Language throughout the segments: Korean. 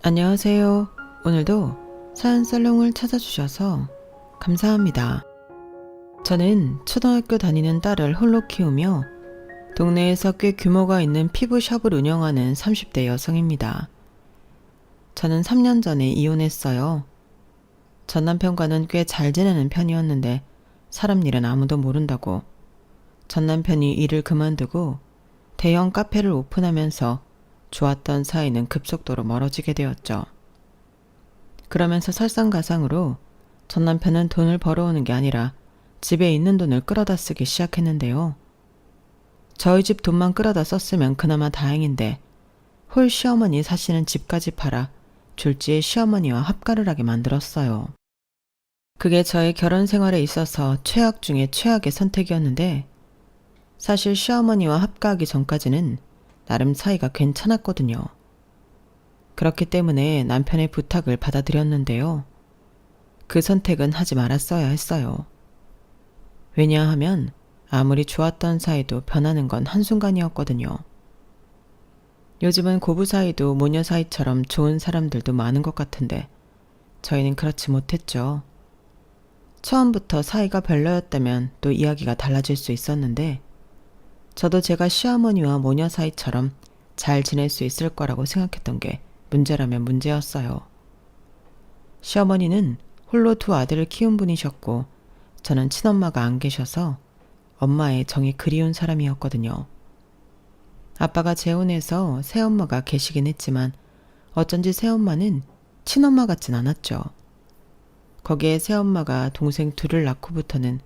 안녕하세요. 오늘도 사연살롱을 찾아주셔서 감사합니다. 저는 초등학교 다니는 딸을 홀로 키우며 동네에서 꽤 규모가 있는 피부샵을 운영하는 30대 여성입니다. 저는 3년 전에 이혼했어요. 전 남편과는 꽤 잘 지내는 편이었는데 사람 일은 아무도 모른다고 전 남편이 일을 그만두고 대형 카페를 오픈하면서 좋았던 사이는 급속도로 멀어지게 되었죠. 그러면서 설상가상으로 전 남편은 돈을 벌어오는 게 아니라 집에 있는 돈을 끌어다 쓰기 시작했는데요. 저희 집 돈만 끌어다 썼으면 그나마 다행인데 홀 시어머니 사시는 집까지 팔아 졸지에 시어머니와 합가를 하게 만들었어요. 그게 저의 결혼 생활에 있어서 최악 중에 최악의 선택이었는데 사실 시어머니와 합가하기 전까지는 나름 사이가 괜찮았거든요. 그렇기 때문에 남편의 부탁을 받아들였는데요. 그 선택은 하지 말았어야 했어요. 왜냐하면 아무리 좋았던 사이도 변하는 건 한순간이었거든요. 요즘은 고부 사이도 모녀 사이처럼 좋은 사람들도 많은 것 같은데 저희는 그렇지 못했죠. 처음부터 사이가 별로였다면 또 이야기가 달라질 수 있었는데 저도 제가 시어머니와 모녀 사이처럼 잘 지낼 수 있을 거라고 생각했던 게 문제라면 문제였어요. 시어머니는 홀로 두 아들을 키운 분이셨고 저는 친엄마가 안 계셔서 엄마의 정이 그리운 사람이었거든요. 아빠가 재혼해서 새엄마가 계시긴 했지만 어쩐지 새엄마는 친엄마 같진 않았죠. 거기에 새엄마가 동생 둘을 낳고부터는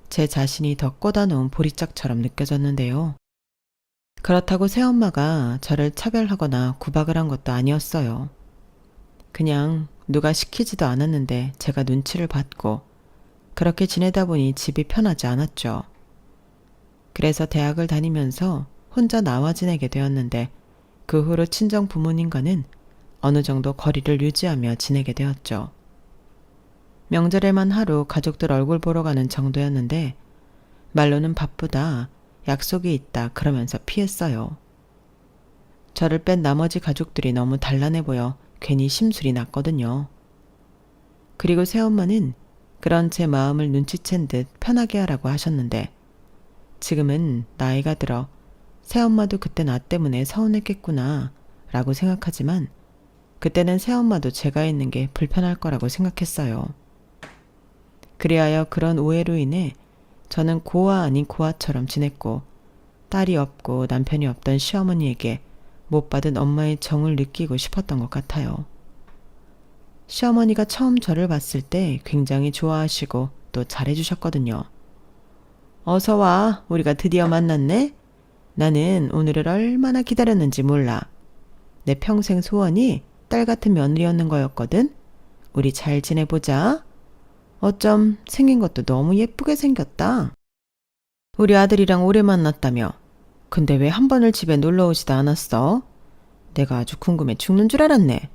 제 자신이 더 꽂아놓은 보리짝처럼 느껴졌는데요. 그렇다고 새엄마가 저를 차별하거나 구박을 한 것도 아니었어요. 그냥 누가 시키지도 않았는데 제가 눈치를 받고 그렇게 지내다 보니 집이 편하지 않았죠. 그래서 대학을 다니면서 혼자 나와 지내게 되었는데 그 후로 친정 부모님과는 어느 정도 거리를 유지하며 지내게 되었죠. 명절에만 하루 가족들 얼굴 보러 가는 정도였는데 말로는 바쁘다, 약속이 있다 그러면서 피했어요. 저를 뺀 나머지 가족들이 너무 단란해 보여 괜히 심술이 났거든요. 그리고 새엄마는 그런 제 마음을 눈치챈 듯 편하게 하라고 하셨는데 지금은 나이가 들어 새엄마도 그때 나 때문에 서운했겠구나 라고 생각하지만 그때는 새엄마도 제가 있는 게 불편할 거라고 생각했어요. 그리하여 그런 오해로 인해 저는 고아 아닌 고아처럼 지냈고 딸이 없고 남편이 없던 시어머니에게 못 받은 엄마의 정을 느끼고 싶었던 것 같아요. 시어머니가 처음 저를 봤을 때 굉장히 좋아하시고 또 잘해주셨거든요. 어서 와, 우리가 드디어 만났네? 나는 오늘을 얼마나 기다렸는지 몰라. 내 평생 소원이 딸 같은 며느리였는 거였거든? 우리 잘 지내보자. 어쩜 생긴 것도 너무 예쁘게 생겼다. 우리 아들이랑 오래 만났다며. 근데 왜 한 번을 집에 놀러 오지도 않았어? 내가 아주 궁금해 죽는 줄 알았네.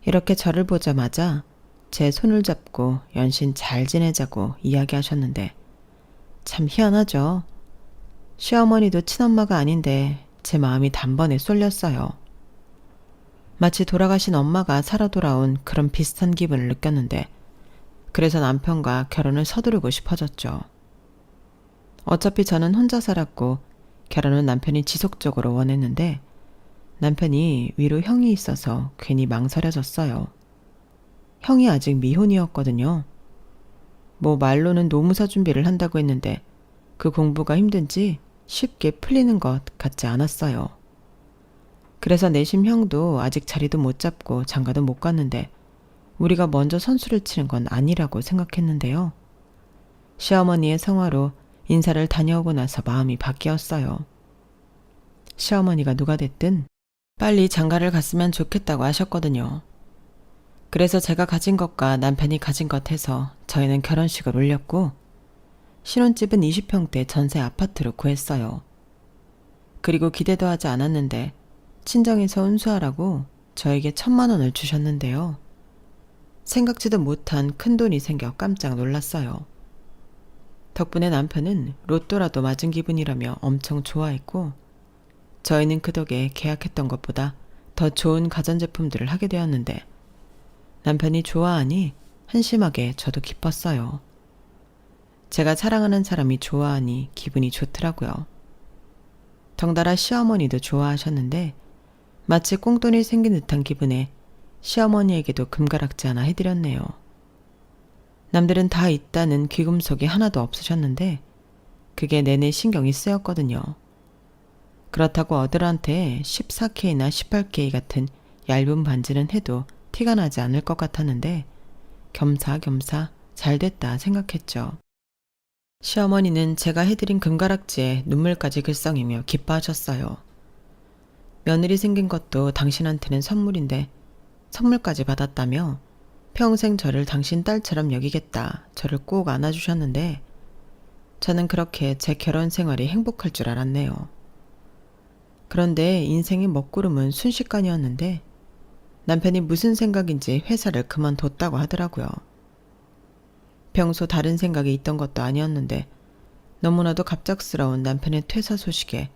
이렇게 저를 보자마자 제 손을 잡고 연신 잘 지내자고 이야기하셨는데 참 희한하죠. 시어머니도 친엄마가 아닌데 제 마음이 단번에 쏠렸어요. 마치 돌아가신 엄마가 살아 돌아온 그런 비슷한 기분을 느꼈는데 그래서 남편과 결혼을 서두르고 싶어졌죠. 어차피 저는 혼자 살았고 결혼은 남편이 지속적으로 원했는데 남편이 위로 형이 있어서 괜히 망설여졌어요. 형이 아직 미혼이었거든요. 뭐 말로는 노무사 준비를 한다고 했는데 그 공부가 힘든지 쉽게 풀리는 것 같지 않았어요. 그래서 내심 형도 아직 자리도 못 잡고 장가도 못 갔는데 우리가 먼저 선수를 치는 건 아니라고 생각했는데요. 시어머니의 성화로 인사를 다녀오고 나서 마음이 바뀌었어요. 시어머니가 누가 됐든 빨리 장가를 갔으면 좋겠다고 하셨거든요. 그래서 제가 가진 것과 남편이 가진 것 해서 저희는 결혼식을 올렸고 신혼집은 20평대 전세 아파트로 구했어요. 그리고 기대도 하지 않았는데 친정에서 운수하라고 저에게 1,000만 원을 주셨는데요. 생각지도 못한 큰돈이 생겨 깜짝 놀랐어요. 덕분에 남편은 로또라도 맞은 기분이라며 엄청 좋아했고 저희는 그 덕에 계약했던 것보다 더 좋은 가전제품들을 하게 되었는데 남편이 좋아하니 한심하게 저도 기뻤어요. 제가 사랑하는 사람이 좋아하니 기분이 좋더라고요. 덩달아 시어머니도 좋아하셨는데 마치 꽁돈이 생긴 듯한 기분에 시어머니에게도 금가락지 하나 해드렸네요. 남들은 다 있다는 귀금속이 하나도 없으셨는데 그게 내내 신경이 쓰였거든요. 그렇다고 어들한테 14K나 18K 같은 얇은 반지는 해도 티가 나지 않을 것 같았는데 겸사겸사 잘 됐다 생각했죠. 시어머니는 제가 해드린 금가락지에 눈물까지 글썽이며 기뻐하셨어요. 며느리 생긴 것도 당신한테는 선물인데 선물까지 받았다며 평생 저를 당신 딸처럼 여기겠다 저를 꼭 안아주셨는데 저는 그렇게 제 결혼 생활이 행복할 줄 알았네요. 그런데 인생의 먹구름은 순식간이었는데 남편이 무슨 생각인지 회사를 그만뒀다고 하더라고요. 평소 다른 생각이 있던 것도 아니었는데 너무나도 갑작스러운 남편의 퇴사 소식에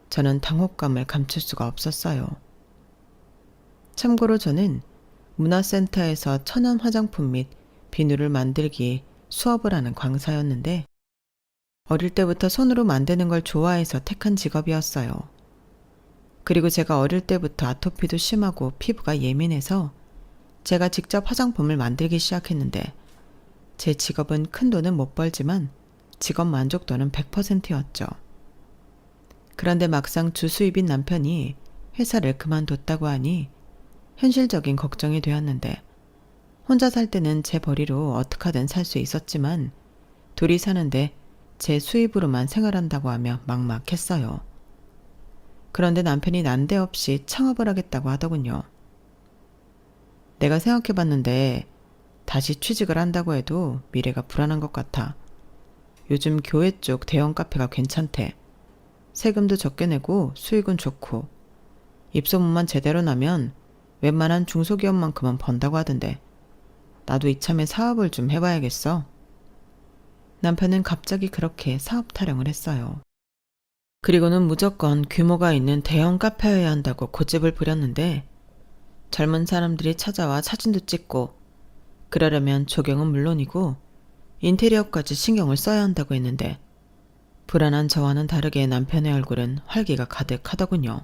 저는 당혹감을 감출 수가 없었어요. 참고로 저는 문화센터에서 천연 화장품 및 비누를 만들기 수업을 하는 강사였는데 어릴 때부터 손으로 만드는 걸 좋아해서 택한 직업이었어요. 그리고 제가 어릴 때부터 아토피도 심하고 피부가 예민해서 제가 직접 화장품을 만들기 시작했는데 제 직업은 큰 돈은 못 벌지만 직업 만족도는 100%였죠. 그런데 막상 주수입인 남편이 회사를 그만뒀다고 하니 현실적인 걱정이 되었는데 혼자 살 때는 제 벌이로 어떻게든 살 수 있었지만 둘이 사는데 제 수입으로만 생활한다고 하며 막막했어요. 그런데 남편이 난데없이 창업을 하겠다고 하더군요. 내가 생각해봤는데 다시 취직을 한다고 해도 미래가 불안한 것 같아. 요즘 교회 쪽 대형 카페가 괜찮대. 세금도 적게 내고 수익은 좋고 입소문만 제대로 나면 웬만한 중소기업만큼은 번다고 하던데 나도 이참에 사업을 좀 해봐야겠어. 남편은 갑자기 그렇게 사업 타령을 했어요. 그리고는 무조건 규모가 있는 대형 카페여야 한다고 고집을 부렸는데 젊은 사람들이 찾아와 사진도 찍고 그러려면 조경은 물론이고 인테리어까지 신경을 써야 한다고 했는데 불안한 저와는 다르게 남편의 얼굴은 활기가 가득하더군요.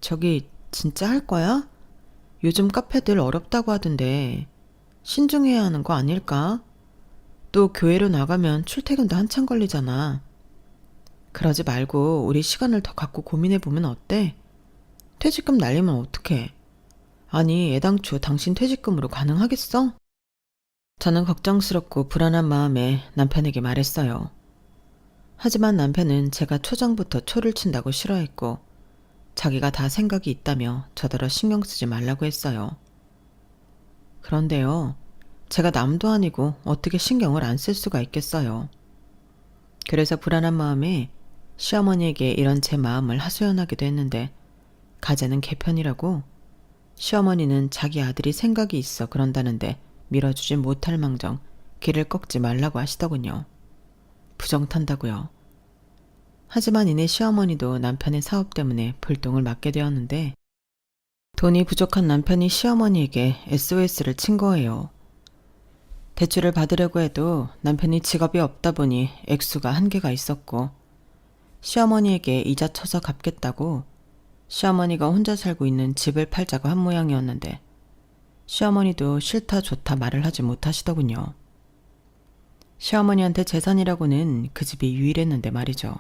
저기 진짜 할 거야? 요즘 카페들 어렵다고 하던데 신중해야 하는 거 아닐까? 또 교회로 나가면 출퇴근도 한참 걸리잖아. 그러지 말고 우리 시간을 더 갖고 고민해보면 어때? 퇴직금 날리면 어떡해? 아니 애당초 당신 퇴직금으로 가능하겠어? 저는 걱정스럽고 불안한 마음에 남편에게 말했어요. 하지만 남편은 제가 초장부터 초를 친다고 싫어했고 자기가 다 생각이 있다며 저더러 신경 쓰지 말라고 했어요. 그런데요, 제가 남도 아니고 어떻게 신경을 안 쓸 수가 있겠어요. 그래서 불안한 마음에 시어머니에게 이런 제 마음을 하소연하기도 했는데 가재는 개편이라고 시어머니는 자기 아들이 생각이 있어 그런다는데 밀어주지 못할 망정 길을 꺾지 말라고 하시더군요. 부정탄다고요. 하지만 이내 시어머니도 남편의 사업 때문에 불똥을 맞게 되었는데 돈이 부족한 남편이 시어머니에게 SOS를 친 거예요. 대출을 받으려고 해도 남편이 직업이 없다 보니 액수가 한계가 있었고 시어머니에게 이자 쳐서 갚겠다고 시어머니가 혼자 살고 있는 집을 팔자고 한 모양이었는데 시어머니도 싫다 좋다 말을 하지 못하시더군요. 시어머니한테 재산이라고는 그 집이 유일했는데 말이죠.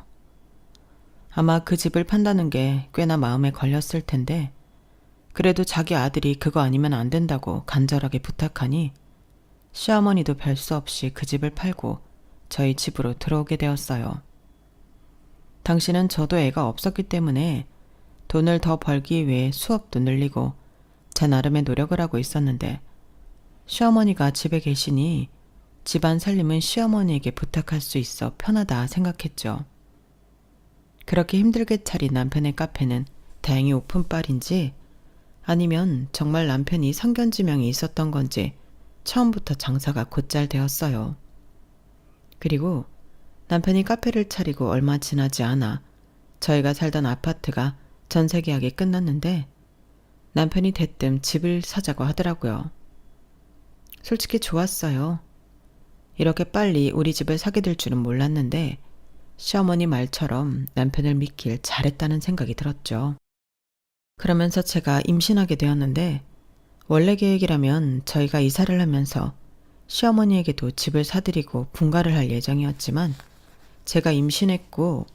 아마 그 집을 판다는 게 꽤나 마음에 걸렸을 텐데 그래도 자기 아들이 그거 아니면 안 된다고 간절하게 부탁하니 시어머니도 별 수 없이 그 집을 팔고 저희 집으로 들어오게 되었어요. 당신은 저도 애가 없었기 때문에 돈을 더 벌기 위해 수업도 늘리고 제 나름의 노력을 하고 있었는데 시어머니가 집에 계시니 집안 살림은 시어머니에게 부탁할 수 있어 편하다 생각했죠. 그렇게 힘들게 차린 남편의 카페는 다행히 오픈빨인지 아니면 정말 남편이 성견지명이 있었던 건지 처음부터 장사가 곧잘 되었어요. 그리고 남편이 카페를 차리고 얼마 지나지 않아 저희가 살던 아파트가 전세 계약이 끝났는데 남편이 대뜸 집을 사자고 하더라고요. 솔직히 좋았어요. 이렇게 빨리 우리 집을 사게 될 줄은 몰랐는데 시어머니 말처럼 남편을 믿길 잘했다는 생각이 들었죠. 그러면서 제가 임신하게 되었는데 원래 계획이라면 저희가 이사를 하면서 시어머니에게도 집을 사드리고 분가를 할 예정이었지만 제가 임신했고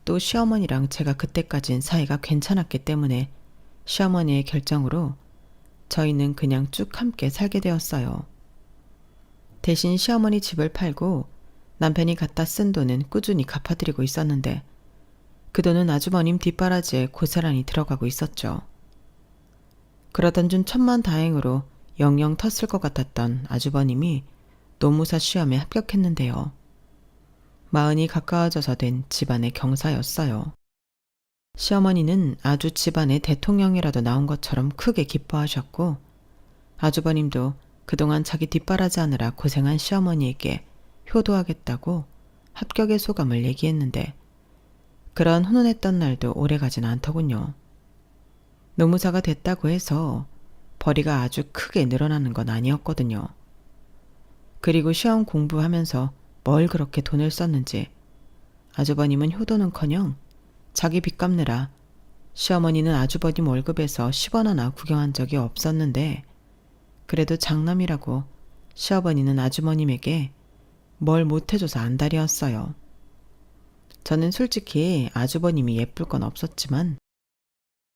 또 시어머니랑 제가 그때까진 사이가 괜찮았기 때문에 시어머니의 결정으로 저희는 그냥 쭉 함께 살게 되었어요. 대신 시어머니 집을 팔고 남편이 갖다 쓴 돈은 꾸준히 갚아드리고 있었는데 그 돈은 아주버님 뒷바라지에 고스란히 들어가고 있었죠. 그러던 중 천만다행으로 영영 텄을 것 같았던 아주버님이 노무사 시험에 합격했는데요. 마흔이 가까워져서 된 집안의 경사였어요. 시어머니는 아주 집안의 대통령이라도 나온 것처럼 크게 기뻐하셨고 아주버님도 그동안 자기 뒷바라지 하느라 고생한 시어머니에게 효도하겠다고 합격의 소감을 얘기했는데 그런 훈훈했던 날도 오래가진 않더군요. 노무사가 됐다고 해서 벌이가 아주 크게 늘어나는 건 아니었거든요. 그리고 시험 공부하면서 뭘 그렇게 돈을 썼는지 아주버님은 효도는커녕 자기 빚 갚느라 시어머니는 아주버님 월급에서 10원 하나 구경한 적이 없었는데 그래도 장남이라고 시어머니는 아주머님에게 뭘 못해줘서 안달이었어요. 저는 솔직히 아주버님이 예쁠 건 없었지만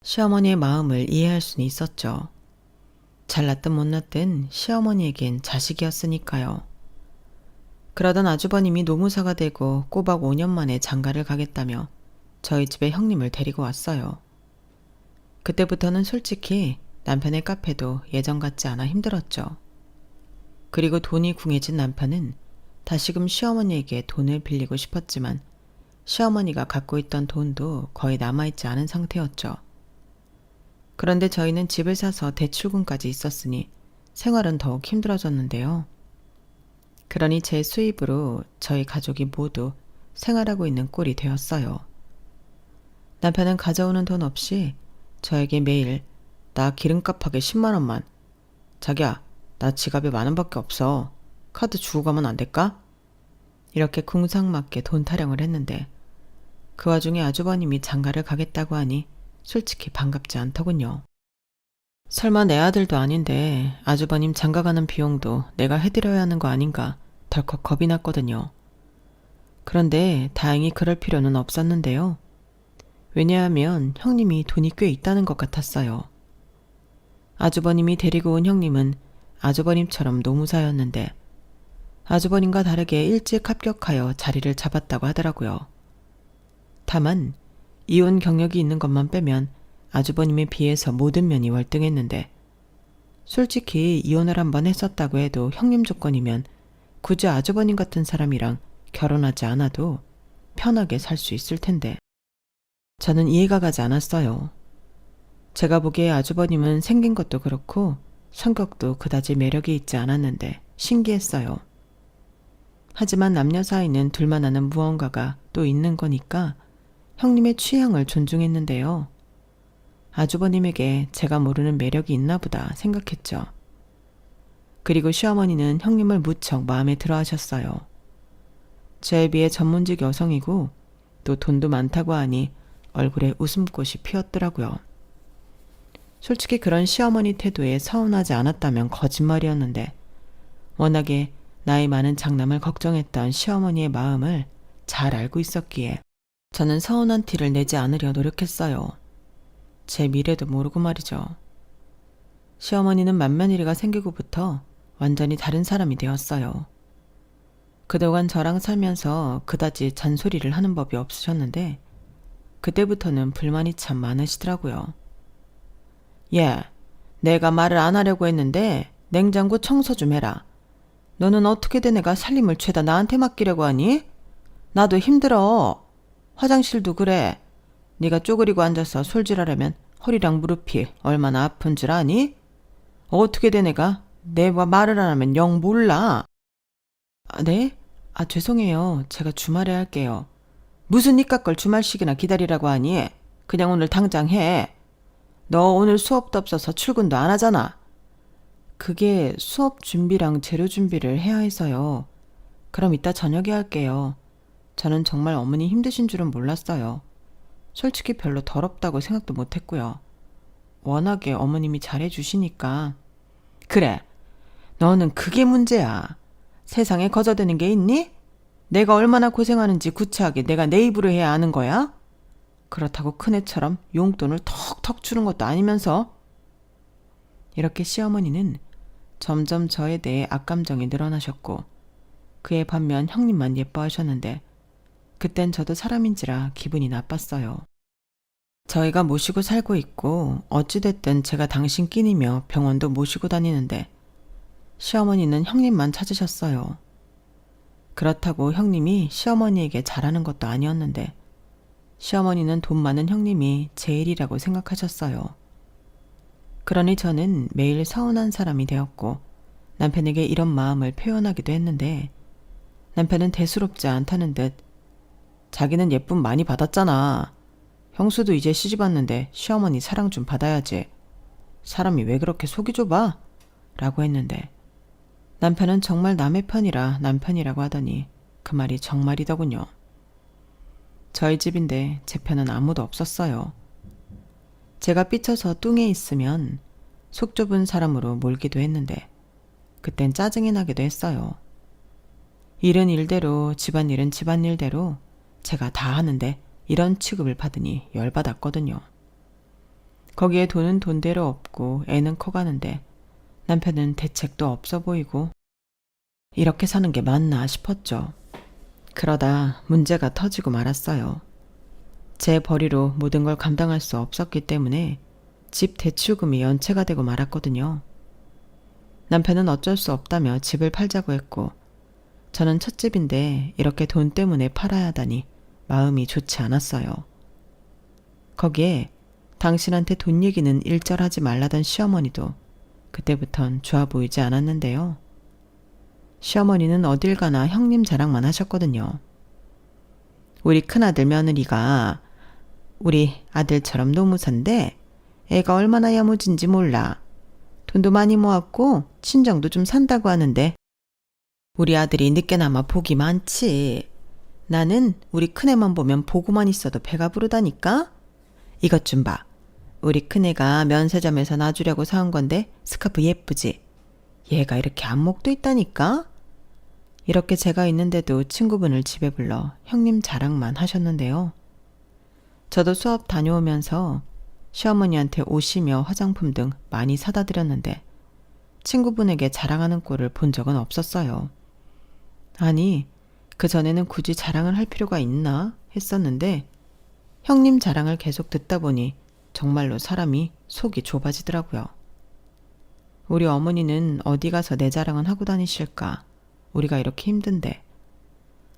시어머니의 마음을 이해할 수는 있었죠. 잘났든 못났든 시어머니에겐 자식이었으니까요. 그러던 아주버님이 노무사가 되고 꼬박 5년 만에 장가를 가겠다며 저희 집에 형님을 데리고 왔어요. 그때부터는 솔직히 남편의 카페도 예전 같지 않아 힘들었죠. 그리고 돈이 궁해진 남편은 다시금 시어머니에게 돈을 빌리고 싶었지만 시어머니가 갖고 있던 돈도 거의 남아있지 않은 상태였죠. 그런데 저희는 집을 사서 대출금까지 있었으니 생활은 더욱 힘들어졌는데요. 그러니 제 수입으로 저희 가족이 모두 생활하고 있는 꼴이 되었어요. 남편은 가져오는 돈 없이 저에게 매일 나 기름값하게 10만 원만 자기야 나 지갑에 10,000원밖에 없어. 카드 주고 가면 안 될까? 이렇게 궁상맞게 돈 타령을 했는데 그 와중에 아주버님이 장가를 가겠다고 하니 솔직히 반갑지 않더군요. 설마 내 아들도 아닌데 아주버님 장가가는 비용도 내가 해드려야 하는 거 아닌가 덜컥 겁이 났거든요. 그런데 다행히 그럴 필요는 없었는데요. 왜냐하면 형님이 돈이 꽤 있다는 것 같았어요. 아주버님이 데리고 온 형님은 아주버님처럼 노무사였는데 아주버님과 다르게 일찍 합격하여 자리를 잡았다고 하더라고요. 다만 이혼 경력이 있는 것만 빼면 아주버님에 비해서 모든 면이 월등했는데 솔직히 이혼을 한번 했었다고 해도 형님 조건이면 굳이 아주버님 같은 사람이랑 결혼하지 않아도 편하게 살 수 있을 텐데 저는 이해가 가지 않았어요. 제가 보기에 아주버님은 생긴 것도 그렇고 성격도 그다지 매력이 있지 않았는데 신기했어요. 하지만 남녀 사이는 둘만 아는 무언가가 또 있는 거니까 형님의 취향을 존중했는데요. 아주버님에게 제가 모르는 매력이 있나 보다 생각했죠. 그리고 시어머니는 형님을 무척 마음에 들어 하셨어요. 저에 비해 전문직 여성이고 또 돈도 많다고 하니 얼굴에 웃음꽃이 피었더라고요. 솔직히 그런 시어머니 태도에 서운하지 않았다면 거짓말이었는데 워낙에 나이 많은 장남을 걱정했던 시어머니의 마음을 잘 알고 있었기에 저는 서운한 티를 내지 않으려 노력했어요. 제 미래도 모르고 말이죠. 시어머니는 맏며느리가 생기고부터 완전히 다른 사람이 되었어요. 그동안 저랑 살면서 그다지 잔소리를 하는 법이 없으셨는데 그때부터는 불만이 참 많으시더라고요. 예, 내가 말을 안 하려고 했는데 냉장고 청소 좀 해라. 너는 어떻게든 내가 살림을 죄다 나한테 맡기려고 하니? 나도 힘들어. 화장실도 그래. 네가 쪼그리고 앉아서 솔질하려면 허리랑 무릎이 얼마나 아픈 줄 아니? 어떻게 된 애가 내가 말을 안 하면 영 몰라. 네? 죄송해요. 제가 주말에 할게요. 무슨 니까 걸 주말씩이나 기다리라고 하니? 그냥 오늘 당장 해. 너 오늘 수업도 없어서 출근도 안 하잖아. 그게 수업 준비랑 재료 준비를 해야 해서요. 그럼 이따 저녁에 할게요. 저는 정말 어머니 힘드신 줄은 몰랐어요. 솔직히 별로 더럽다고 생각도 못했고요. 워낙에 어머님이 잘해주시니까. 그래, 너는 그게 문제야. 세상에 거저되는 게 있니? 내가 얼마나 고생하는지 구차하게 내가 내 입으로 해야 아는 거야? 그렇다고 큰애처럼 용돈을 턱턱 주는 것도 아니면서. 이렇게 시어머니는 점점 저에 대해 악감정이 늘어나셨고 그에 반면 형님만 예뻐하셨는데 그땐 저도 사람인지라 기분이 나빴어요. 저희가 모시고 살고 있고 어찌됐든 제가 당신 끼니며 병원도 모시고 다니는데 시어머니는 형님만 찾으셨어요. 그렇다고 형님이 시어머니에게 잘하는 것도 아니었는데 시어머니는 돈 많은 형님이 제일이라고 생각하셨어요. 그러니 저는 매일 서운한 사람이 되었고 남편에게 이런 마음을 표현하기도 했는데 남편은 대수롭지 않다는 듯 자기는 예쁨 많이 받았잖아. 형수도 이제 시집 왔는데 시어머니 사랑 좀 받아야지. 사람이 왜 그렇게 속이 좁아? 라고 했는데 남편은 정말 남의 편이라 남편이라고 하더니 그 말이 정말이더군요. 저희 집인데 제 편은 아무도 없었어요. 제가 삐쳐서 뚱에 있으면 속 좁은 사람으로 몰기도 했는데 그땐 짜증이 나기도 했어요. 일은 일대로 집안일은 집안일대로 제가 다 하는데 이런 취급을 받으니 열받았거든요. 거기에 돈은 돈대로 없고 애는 커가는데 남편은 대책도 없어 보이고 이렇게 사는 게 맞나 싶었죠. 그러다 문제가 터지고 말았어요. 제 벌이로 모든 걸 감당할 수 없었기 때문에 집 대출금이 연체가 되고 말았거든요. 남편은 어쩔 수 없다며 집을 팔자고 했고 저는 첫집인데 이렇게 돈 때문에 팔아야 하다니 마음이 좋지 않았어요. 거기에 당신한테 돈 얘기는 일절하지 말라던 시어머니도 그때부턴 좋아 보이지 않았는데요. 시어머니는 어딜 가나 형님 자랑만 하셨거든요. 우리 큰아들 며느리가 우리 아들처럼 노무사인데 애가 얼마나 야무진지 몰라. 돈도 많이 모았고 친정도 좀 산다고 하는데 우리 아들이 늦게나마 복이 많지. 나는 우리 큰애만 보면 보고만 있어도 배가 부르다니까? 이것 좀 봐. 우리 큰애가 면세점에서 놔주려고 사온 건데 스카프 예쁘지? 얘가 이렇게 안목도 있다니까? 이렇게 제가 있는데도 친구분을 집에 불러 형님 자랑만 하셨는데요. 저도 수업 다녀오면서 시어머니한테 옷이며 화장품 등 많이 사다 드렸는데 친구분에게 자랑하는 꼴을 본 적은 없었어요. 아니, 그전에는 굳이 자랑을 할 필요가 있나 했었는데 형님 자랑을 계속 듣다 보니 정말로 사람이 속이 좁아지더라고요. 우리 어머니는 어디 가서 내 자랑은 하고 다니실까? 우리가 이렇게 힘든데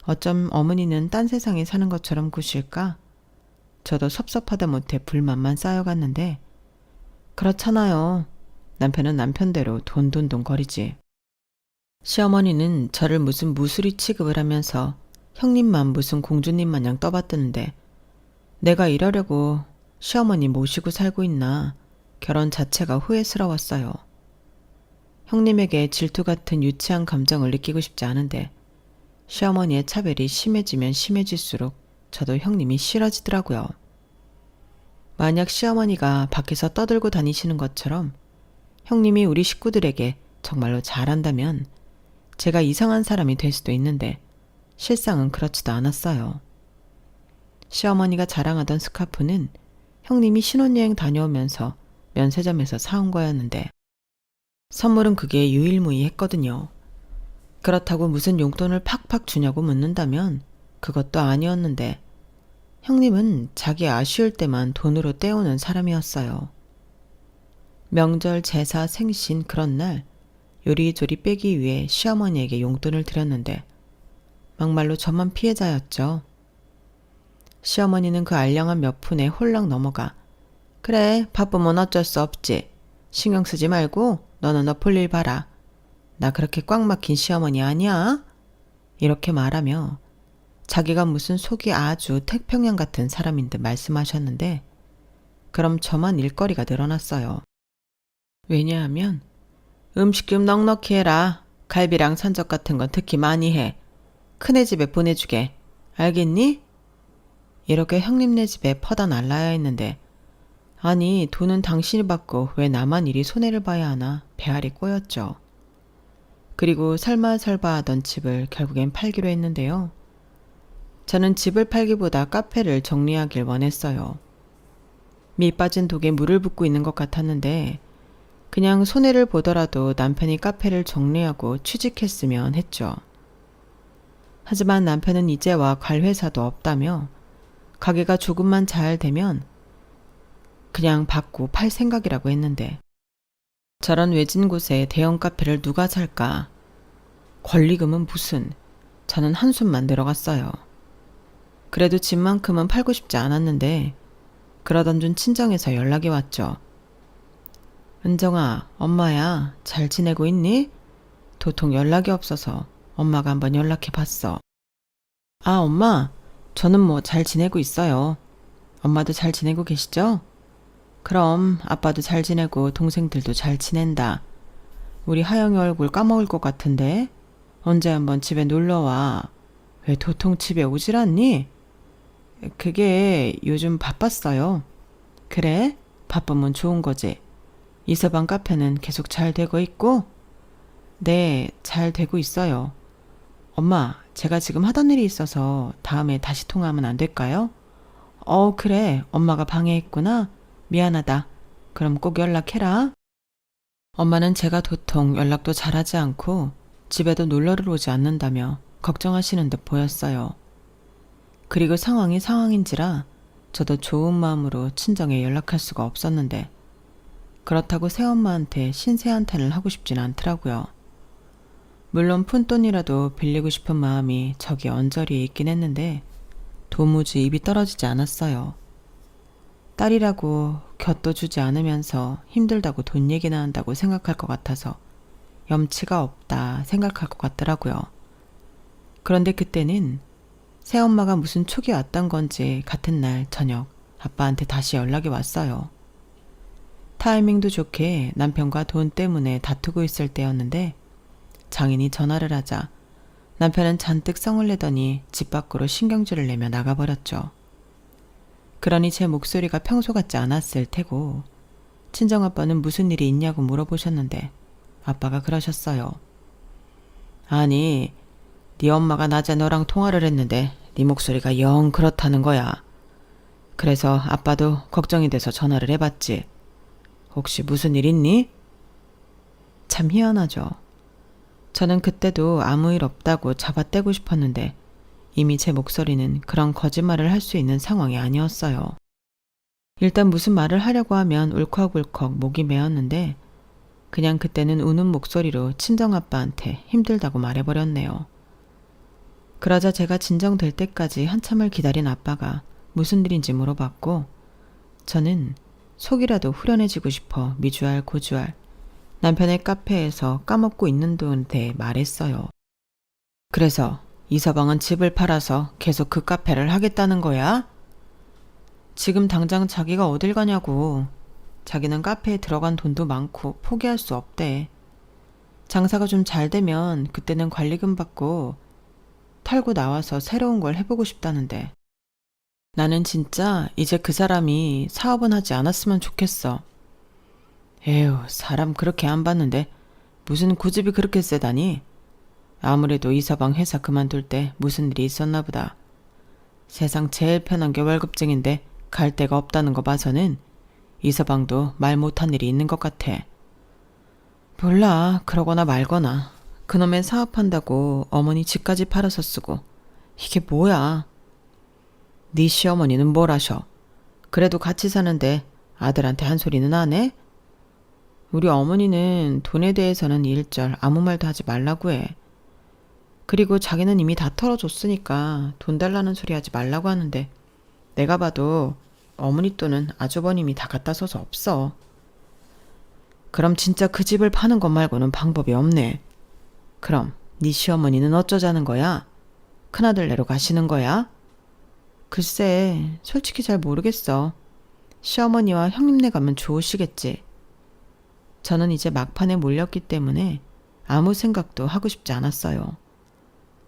어쩜 어머니는 딴 세상에 사는 것처럼 구실까? 저도 섭섭하다 못해 불만만 쌓여갔는데 그렇잖아요. 남편은 남편대로 돈돈돈 거리지. 시어머니는 저를 무슨 무수리 취급을 하면서 형님만 무슨 공주님 마냥 떠받드는데 내가 이러려고 시어머니 모시고 살고 있나 결혼 자체가 후회스러웠어요. 형님에게 질투 같은 유치한 감정을 느끼고 싶지 않은데 시어머니의 차별이 심해지면 심해질수록 저도 형님이 싫어지더라고요. 만약 시어머니가 밖에서 떠들고 다니시는 것처럼 형님이 우리 식구들에게 정말로 잘한다면 제가 이상한 사람이 될 수도 있는데 실상은 그렇지도 않았어요. 시어머니가 자랑하던 스카프는 형님이 신혼여행 다녀오면서 면세점에서 사온 거였는데 선물은 그게 유일무이했거든요. 그렇다고 무슨 용돈을 팍팍 주냐고 묻는다면 그것도 아니었는데 형님은 자기 아쉬울 때만 돈으로 떼오는 사람이었어요. 명절, 제사, 생신 그런 날 요리조리 빼기 위해 시어머니에게 용돈을 드렸는데 막말로 저만 피해자였죠. 시어머니는 그 알량한 몇 푼에 홀랑 넘어가 그래 바쁘면 어쩔 수 없지. 신경 쓰지 말고 너는 너 볼 일 봐라. 나 그렇게 꽉 막힌 시어머니 아니야? 이렇게 말하며 자기가 무슨 속이 아주 태평양 같은 사람인 듯 말씀하셨는데 그럼 저만 일거리가 늘어났어요. 왜냐하면 음식 좀 넉넉히 해라. 갈비랑 산적 같은 건 특히 많이 해. 큰애 집에 보내주게. 알겠니? 이렇게 형님네 집에 퍼다 날라야 했는데 아니 돈은 당신이 받고 왜 나만 이리 손해를 봐야 하나 배알이 꼬였죠. 그리고 설마설바하던 집을 결국엔 팔기로 했는데요. 저는 집을 팔기보다 카페를 정리하길 원했어요. 미 빠진 독에 물을 붓고 있는 것 같았는데 그냥 손해를 보더라도 남편이 카페를 정리하고 취직했으면 했죠. 하지만 남편은 이제와 갈 회사도 없다며 가게가 조금만 잘 되면 그냥 받고 팔 생각이라고 했는데 저런 외진 곳에 대형 카페를 누가 살까? 권리금은 무슨? 저는 한숨만 들어갔어요. 그래도 집만큼은 팔고 싶지 않았는데 그러던 중 친정에서 연락이 왔죠. 은정아, 엄마야, 잘 지내고 있니? 도통 연락이 없어서 엄마가 한번 연락해 봤어. 아, 엄마, 저는 뭐 잘 지내고 있어요. 엄마도 잘 지내고 계시죠? 그럼 아빠도 잘 지내고 동생들도 잘 지낸다. 우리 하영이 얼굴 까먹을 것 같은데 언제 한번 집에 놀러와. 왜 도통 집에 오질 않니? 그게 요즘 바빴어요. 그래? 바쁘면 좋은 거지. 이서방 카페는 계속 잘 되고 있고? 네, 잘 되고 있어요. 엄마, 제가 지금 하던 일이 있어서 다음에 다시 통화하면 안 될까요? 그래. 엄마가 방해했구나. 미안하다. 그럼 꼭 연락해라. 엄마는 제가 도통 연락도 잘하지 않고 집에도 놀러를 오지 않는다며 걱정하시는 듯 보였어요. 그리고 상황이 상황인지라 저도 좋은 마음으로 친정에 연락할 수가 없었는데 그렇다고 새엄마한테 신세한탄을 하고 싶진 않더라고요. 물론 푼돈이라도 빌리고 싶은 마음이 저기 언저리에 있긴 했는데 도무지 입이 떨어지지 않았어요. 딸이라고 곁도 주지 않으면서 힘들다고 돈 얘기나 한다고 생각할 것 같아서 염치가 없다 생각할 것 같더라고요. 그런데 그때는 새엄마가 무슨 촉이 왔던 건지 같은 날 저녁 아빠한테 다시 연락이 왔어요. 타이밍도 좋게 남편과 돈 때문에 다투고 있을 때였는데 장인이 전화를 하자 남편은 잔뜩 성을 내더니 집 밖으로 신경질을 내며 나가버렸죠. 그러니 제 목소리가 평소 같지 않았을 테고 친정아빠는 무슨 일이 있냐고 물어보셨는데 아빠가 그러셨어요. 아니, 네 엄마가 낮에 너랑 통화를 했는데 네 목소리가 영 그렇다는 거야. 그래서 아빠도 걱정이 돼서 전화를 해봤지. 혹시 무슨 일 있니? 참 희한하죠. 저는 그때도 아무 일 없다고 잡아떼고 싶었는데 이미 제 목소리는 그런 거짓말을 할 수 있는 상황이 아니었어요. 일단 무슨 말을 하려고 하면 울컥울컥 목이 메었는데 그냥 그때는 우는 목소리로 친정아빠한테 힘들다고 말해버렸네요. 그러자 제가 진정될 때까지 한참을 기다린 아빠가 무슨 일인지 물어봤고 저는 속이라도 후련해지고 싶어 미주알 고주알 남편의 카페에서 까먹고 있는 돈에 대해 말했어요. 그래서 이서방은 집을 팔아서 계속 그 카페를 하겠다는 거야? 지금 당장 자기가 어딜 가냐고. 자기는 카페에 들어간 돈도 많고 포기할 수 없대. 장사가 좀 잘 되면 그때는 관리금 받고 털고 나와서 새로운 걸 해보고 싶다는데. 나는 진짜 이제 그 사람이 사업은 하지 않았으면 좋겠어. 에휴, 사람 그렇게 안 봤는데 무슨 고집이 그렇게 세다니? 아무래도 이서방 회사 그만둘 때 무슨 일이 있었나 보다. 세상 제일 편한 게 월급쟁인데 갈 데가 없다는 거 봐서는 이서방도 말 못한 일이 있는 것 같아. 몰라, 그러거나 말거나. 그놈의 사업한다고 어머니 집까지 팔아서 쓰고. 이게 뭐야? 네 시어머니는 뭘 하셔? 그래도 같이 사는데 아들한테 한 소리는 안 해? 우리 어머니는 돈에 대해서는 일절 아무 말도 하지 말라고 해. 그리고 자기는 이미 다 털어줬으니까 돈 달라는 소리 하지 말라고 하는데 내가 봐도 어머니 돈은 아주버님이 다 갖다 써서 없어. 그럼 진짜 그 집을 파는 것 말고는 방법이 없네. 그럼 네 시어머니는 어쩌자는 거야? 큰아들네로 가시는 거야? 글쎄, 솔직히 잘 모르겠어. 시어머니와 형님네 가면 좋으시겠지. 저는 이제 막판에 몰렸기 때문에 아무 생각도 하고 싶지 않았어요.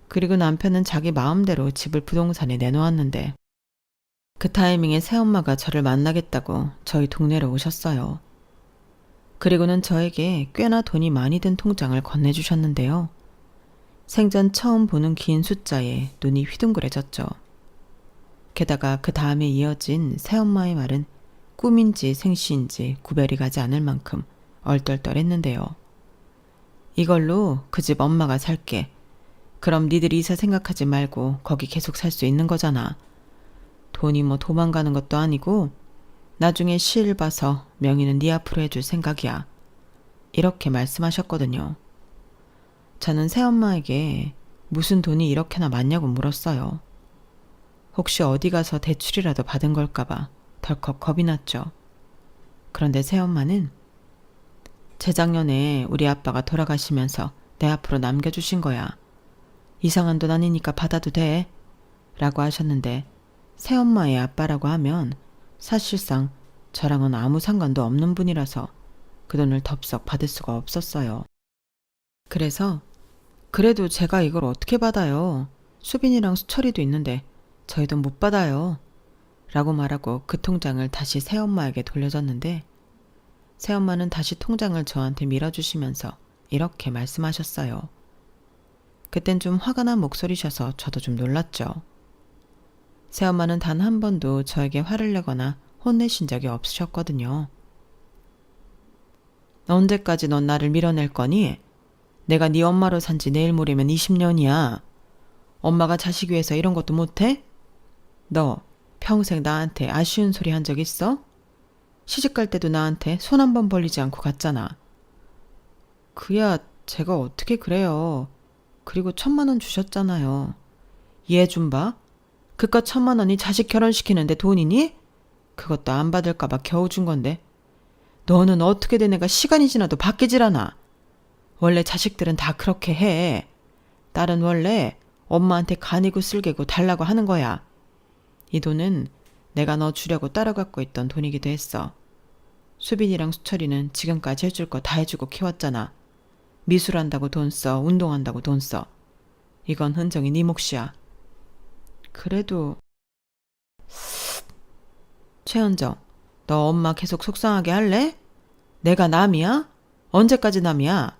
그리고 남편은 자기 마음대로 집을 부동산에 내놓았는데 그 타이밍에 새엄마가 저를 만나겠다고 저희 동네로 오셨어요. 그리고는 저에게 꽤나 돈이 많이 든 통장을 건네주셨는데요. 생전 처음 보는 긴 숫자에 눈이 휘둥그레졌죠. 게다가 그 다음에 이어진 새엄마의 말은 꿈인지 생시인지 구별이 가지 않을 만큼 얼떨떨했는데요. 이걸로 그 집 엄마가 살게. 그럼 니들이 이사 생각하지 말고 거기 계속 살 수 있는 거잖아. 돈이 뭐 도망가는 것도 아니고 나중에 시일 봐서 명의는 네 앞으로 해줄 생각이야. 이렇게 말씀하셨거든요. 저는 새엄마에게 무슨 돈이 이렇게나 많냐고 물었어요. 혹시 어디 가서 대출이라도 받은 걸까봐 덜컥 겁이 났죠. 그런데 새엄마는 재작년에 우리 아빠가 돌아가시면서 내 앞으로 남겨주신 거야. 이상한 돈 아니니까 받아도 돼. 라고 하셨는데 새엄마의 아빠라고 하면 사실상 저랑은 아무 상관도 없는 분이라서 그 돈을 덥석 받을 수가 없었어요. 그래서 그래도 제가 이걸 어떻게 받아요. 수빈이랑 수철이도 있는데 저희 돈 못 받아요. 라고 말하고 그 통장을 다시 새엄마에게 돌려줬는데 새엄마는 다시 통장을 저한테 밀어주시면서 이렇게 말씀하셨어요. 그땐 좀 화가 난 목소리셔서 저도 좀 놀랐죠. 새엄마는 단 한 번도 저에게 화를 내거나 혼내신 적이 없으셨거든요. 언제까지 넌 나를 밀어낼 거니? 내가 네 엄마로 산지 내일 모레면 20년이야. 엄마가 자식 위해서 이런 것도 못해? 너 평생 나한테 아쉬운 소리 한 적 있어? 시집갈 때도 나한테 손 한 번 벌리지 않고 갔잖아. 그야 제가 어떻게 그래요. 그리고 1,000만 원 주셨잖아요. 얘 좀 봐. 그깟 1,000만 원이 자식 결혼시키는데 돈이니? 그것도 안 받을까봐 겨우 준 건데. 너는 어떻게든 내가 시간이 지나도 바뀌질 않아. 원래 자식들은 다 그렇게 해. 딸은 원래 엄마한테 간이고 쓸개고 달라고 하는 거야. 이 돈은 내가 너 주려고 따로 갖고 있던 돈이기도 했어. 수빈이랑 수철이는 지금까지 해줄 거 다 해주고 키웠잖아. 미술한다고 돈 써, 운동한다고 돈 써. 이건 흔정이 네 몫이야. 그래도 최은정, 너 엄마 계속 속상하게 할래? 내가 남이야? 언제까지 남이야?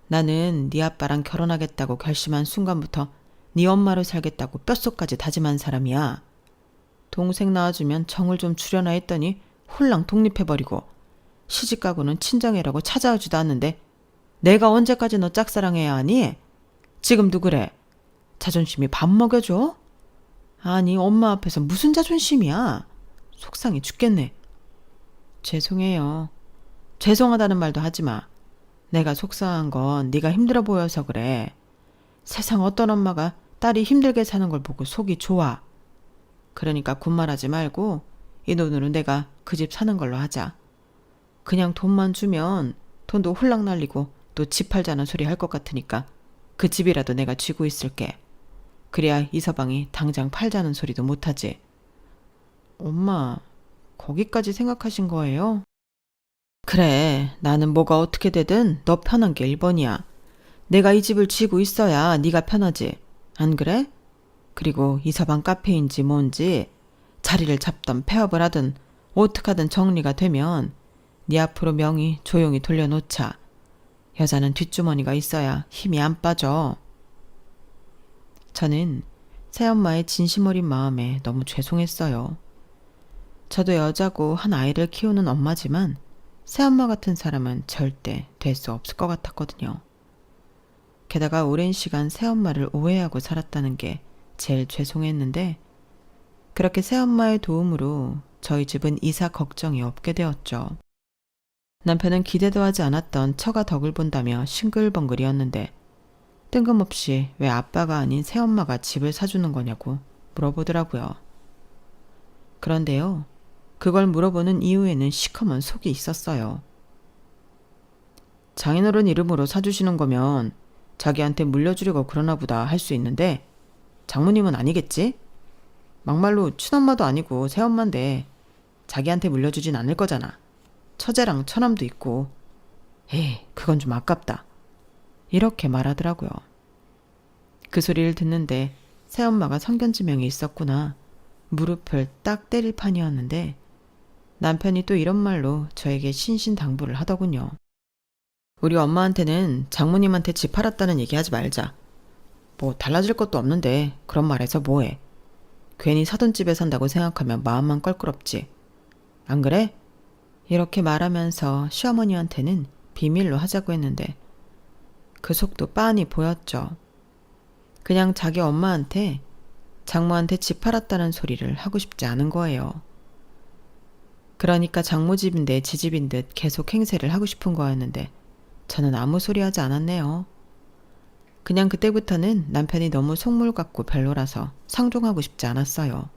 나는 네 아빠랑 결혼하겠다고 결심한 순간부터 네 엄마로 살겠다고 뼛속까지 다짐한 사람이야. 동생 낳아주면 정을 좀 주려나 했더니 홀랑 독립해버리고 시집가고는 친정이라고 찾아오지도 않는데 내가 언제까지 너 짝사랑해야 하니? 지금도 그래. 자존심이 밥 먹여줘? 아니 엄마 앞에서 무슨 자존심이야. 속상해 죽겠네. 죄송해요. 죄송하다는 말도 하지 마. 내가 속상한 건 네가 힘들어 보여서 그래. 세상 어떤 엄마가 딸이 힘들게 사는 걸 보고 속이 좋아. 그러니까 군말하지 말고 이 돈으로 내가 그 집 사는 걸로 하자. 그냥 돈만 주면 돈도 홀랑 날리고 또 집 팔자는 소리 할 것 같으니까 그 집이라도 내가 쥐고 있을게. 그래야 이서방이 당장 팔자는 소리도 못하지. 엄마, 거기까지 생각하신 거예요? 그래, 나는 뭐가 어떻게 되든 너 편한 게 1번이야. 내가 이 집을 쥐고 있어야 네가 편하지. 안 그래? 그리고 이서방 카페인지 뭔지 자리를 잡던 폐업을 하든 어떡하든 정리가 되면 네 앞으로 명의 조용히 돌려놓자. 여자는 뒷주머니가 있어야 힘이 안 빠져. 저는 새엄마의 진심 어린 마음에 너무 죄송했어요. 저도 여자고 한 아이를 키우는 엄마지만 새엄마 같은 사람은 절대 될 수 없을 것 같았거든요. 게다가 오랜 시간 새엄마를 오해하고 살았다는 게 제일 죄송했는데 그렇게 새엄마의 도움으로 저희 집은 이사 걱정이 없게 되었죠. 남편은 기대도 하지 않았던 처가 덕을 본다며 싱글벙글이었는데 뜬금없이 왜 아빠가 아닌 새엄마가 집을 사주는 거냐고 물어보더라고요. 그런데요, 그걸 물어보는 이유에는 시커먼 속이 있었어요. 장인어른 이름으로 사주시는 거면 자기한테 물려주려고 그러나 보다 할 수 있는데 장모님은 아니겠지? 막말로 친엄마도 아니고 새엄마인데 자기한테 물려주진 않을 거잖아. 처제랑 처남도 있고. 에이, 그건 좀 아깝다. 이렇게 말하더라고요. 그 소리를 듣는데 새엄마가 성견지명이 있었구나. 무릎을 딱 때릴 판이었는데 남편이 또 이런 말로 저에게 신신당부를 하더군요. 우리 엄마한테는 장모님한테 집 팔았다는 얘기 하지 말자. 뭐 달라질 것도 없는데 그런 말해서 뭐해. 괜히 사돈 집에 산다고 생각하면 마음만 껄끄럽지. 안 그래? 이렇게 말하면서 시어머니한테는 비밀로 하자고 했는데 그 속도 빤히 보였죠. 그냥 자기 엄마한테 장모한테 집 팔았다는 소리를 하고 싶지 않은 거예요. 그러니까 장모 집인데 지 집인 듯 계속 행세를 하고 싶은 거였는데 저는 아무 소리 하지 않았네요. 그냥 그때부터는 남편이 너무 속물 같고 별로라서 상종하고 싶지 않았어요.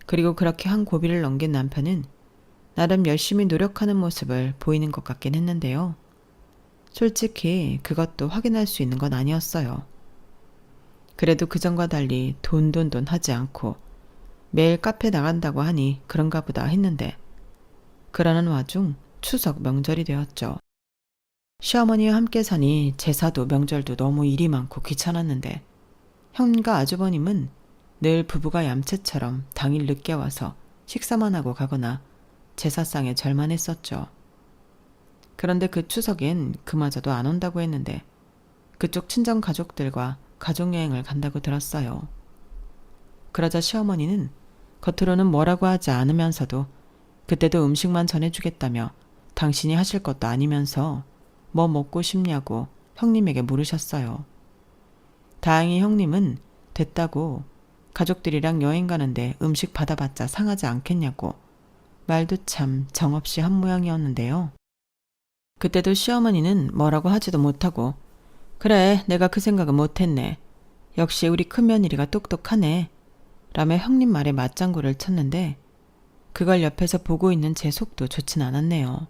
그리고 그렇게 한 고비를 넘긴 남편은 나름 열심히 노력하는 모습을 보이는 것 같긴 했는데요. 솔직히 그것도 확인할 수 있는 건 아니었어요. 그래도 그전과 달리 돈 하지 않고 매일 카페 나간다고 하니 그런가 보다 했는데 그러는 와중 추석 명절이 되었죠. 시어머니와 함께 사니 제사도 명절도 너무 일이 많고 귀찮았는데 형과 아주버님은 늘 부부가 얌체처럼 당일 늦게 와서 식사만 하고 가거나 제사상에 절만 했었죠. 그런데 그 추석엔 그마저도 안 온다고 했는데 그쪽 친정 가족들과 가족여행을 간다고 들었어요. 그러자 시어머니는 겉으로는 뭐라고 하지 않으면서도 그때도 음식만 전해주겠다며 당신이 하실 것도 아니면서 뭐 먹고 싶냐고 형님에게 물으셨어요. 다행히 형님은 됐다고 가족들이랑 여행 가는데 음식 받아봤자 상하지 않겠냐고 말도 참 정없이 한 모양이었는데요. 그때도 시어머니는 뭐라고 하지도 못하고 그래 내가 그 생각은 못했네. 역시 우리 큰며느리가 똑똑하네. 라며 형님 말에 맞장구를 쳤는데 그걸 옆에서 보고 있는 제 속도 좋진 않았네요.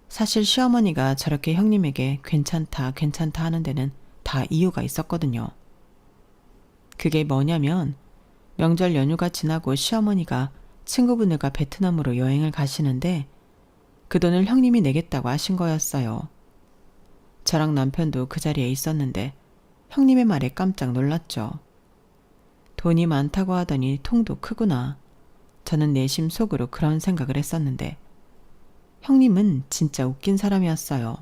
사실 시어머니가 저렇게 형님에게 괜찮다 하는 데는 다 이유가 있었거든요. 그게 뭐냐면 명절 연휴가 지나고 시어머니가 친구분들과 베트남으로 여행을 가시는데 그 돈을 형님이 내겠다고 하신 거였어요. 저랑 남편도 그 자리에 있었는데 형님의 말에 깜짝 놀랐죠. 돈이 많다고 하더니 통도 크구나. 저는 내심 속으로 그런 생각을 했었는데 형님은 진짜 웃긴 사람이었어요.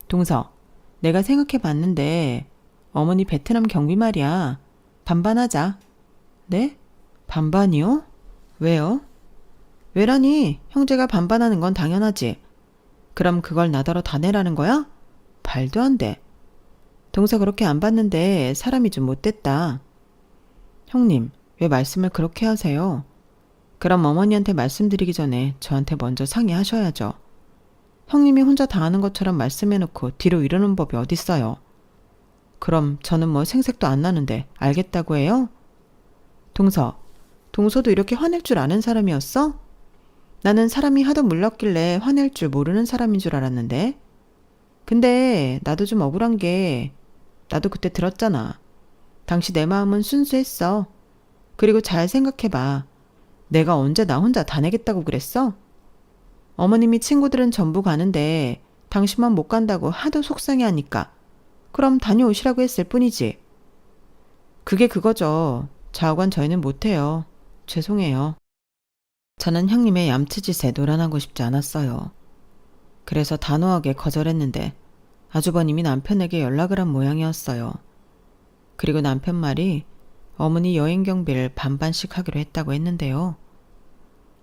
동서, 내가 생각해 봤는데 어머니 베트남 경비 말이야. 반반하자. 네? 반반이요? 왜요? 왜라니? 형제가 반반하는 건 당연하지. 그럼 그걸 나더러 다 내라는 거야? 말도 안 돼. 동서 그렇게 안 봤는데 사람이 좀 못됐다. 형님, 왜 말씀을 그렇게 하세요? 그럼 어머니한테 말씀드리기 전에 저한테 먼저 상의하셔야죠. 형님이 혼자 다 아는 것처럼 말씀해놓고 뒤로 이러는 법이 어딨어요. 그럼 저는 뭐 생색도 안 나는데 알겠다고 해요? 동서도 이렇게 화낼 줄 아는 사람이었어? 나는 사람이 하도 물렀길래 화낼 줄 모르는 사람인 줄 알았는데. 근데 나도 좀 억울한 게 나도 그때 들었잖아. 당시 내 마음은 순수했어. 그리고 잘 생각해봐. 내가 언제 나 혼자 다 내겠다고 그랬어? 어머님이 친구들은 전부 가는데 당신만 못 간다고 하도 속상해하니까 그럼 다녀오시라고 했을 뿐이지. 그게 그거죠. 좌우간 저희는 못해요. 죄송해요. 저는 형님의 얌체짓에 노란하고 싶지 않았어요. 그래서 단호하게 거절했는데 아주버님이 남편에게 연락을 한 모양이었어요. 그리고 남편 말이 어머니 여행 경비를 반반씩 하기로 했다고 했는데요.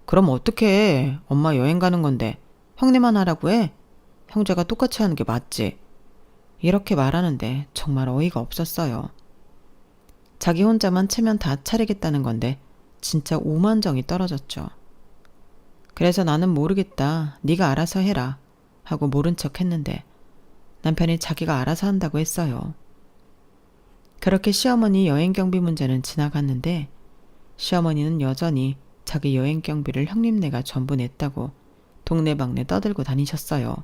그럼 어떡해. 엄마 여행 가는 건데 형님만 하라고 해? 형제가 똑같이 하는 게 맞지. 이렇게 말하는데 정말 어이가 없었어요. 자기 혼자만 체면 다 차리겠다는 건데 진짜 오만정이 떨어졌죠. 그래서 나는 모르겠다. 네가 알아서 해라. 하고 모른 척 했는데 남편이 자기가 알아서 한다고 했어요. 그렇게 시어머니 여행 경비 문제는 지나갔는데 시어머니는 여전히 자기 여행 경비를 형님네가 전부 냈다고 동네방네 떠들고 다니셨어요.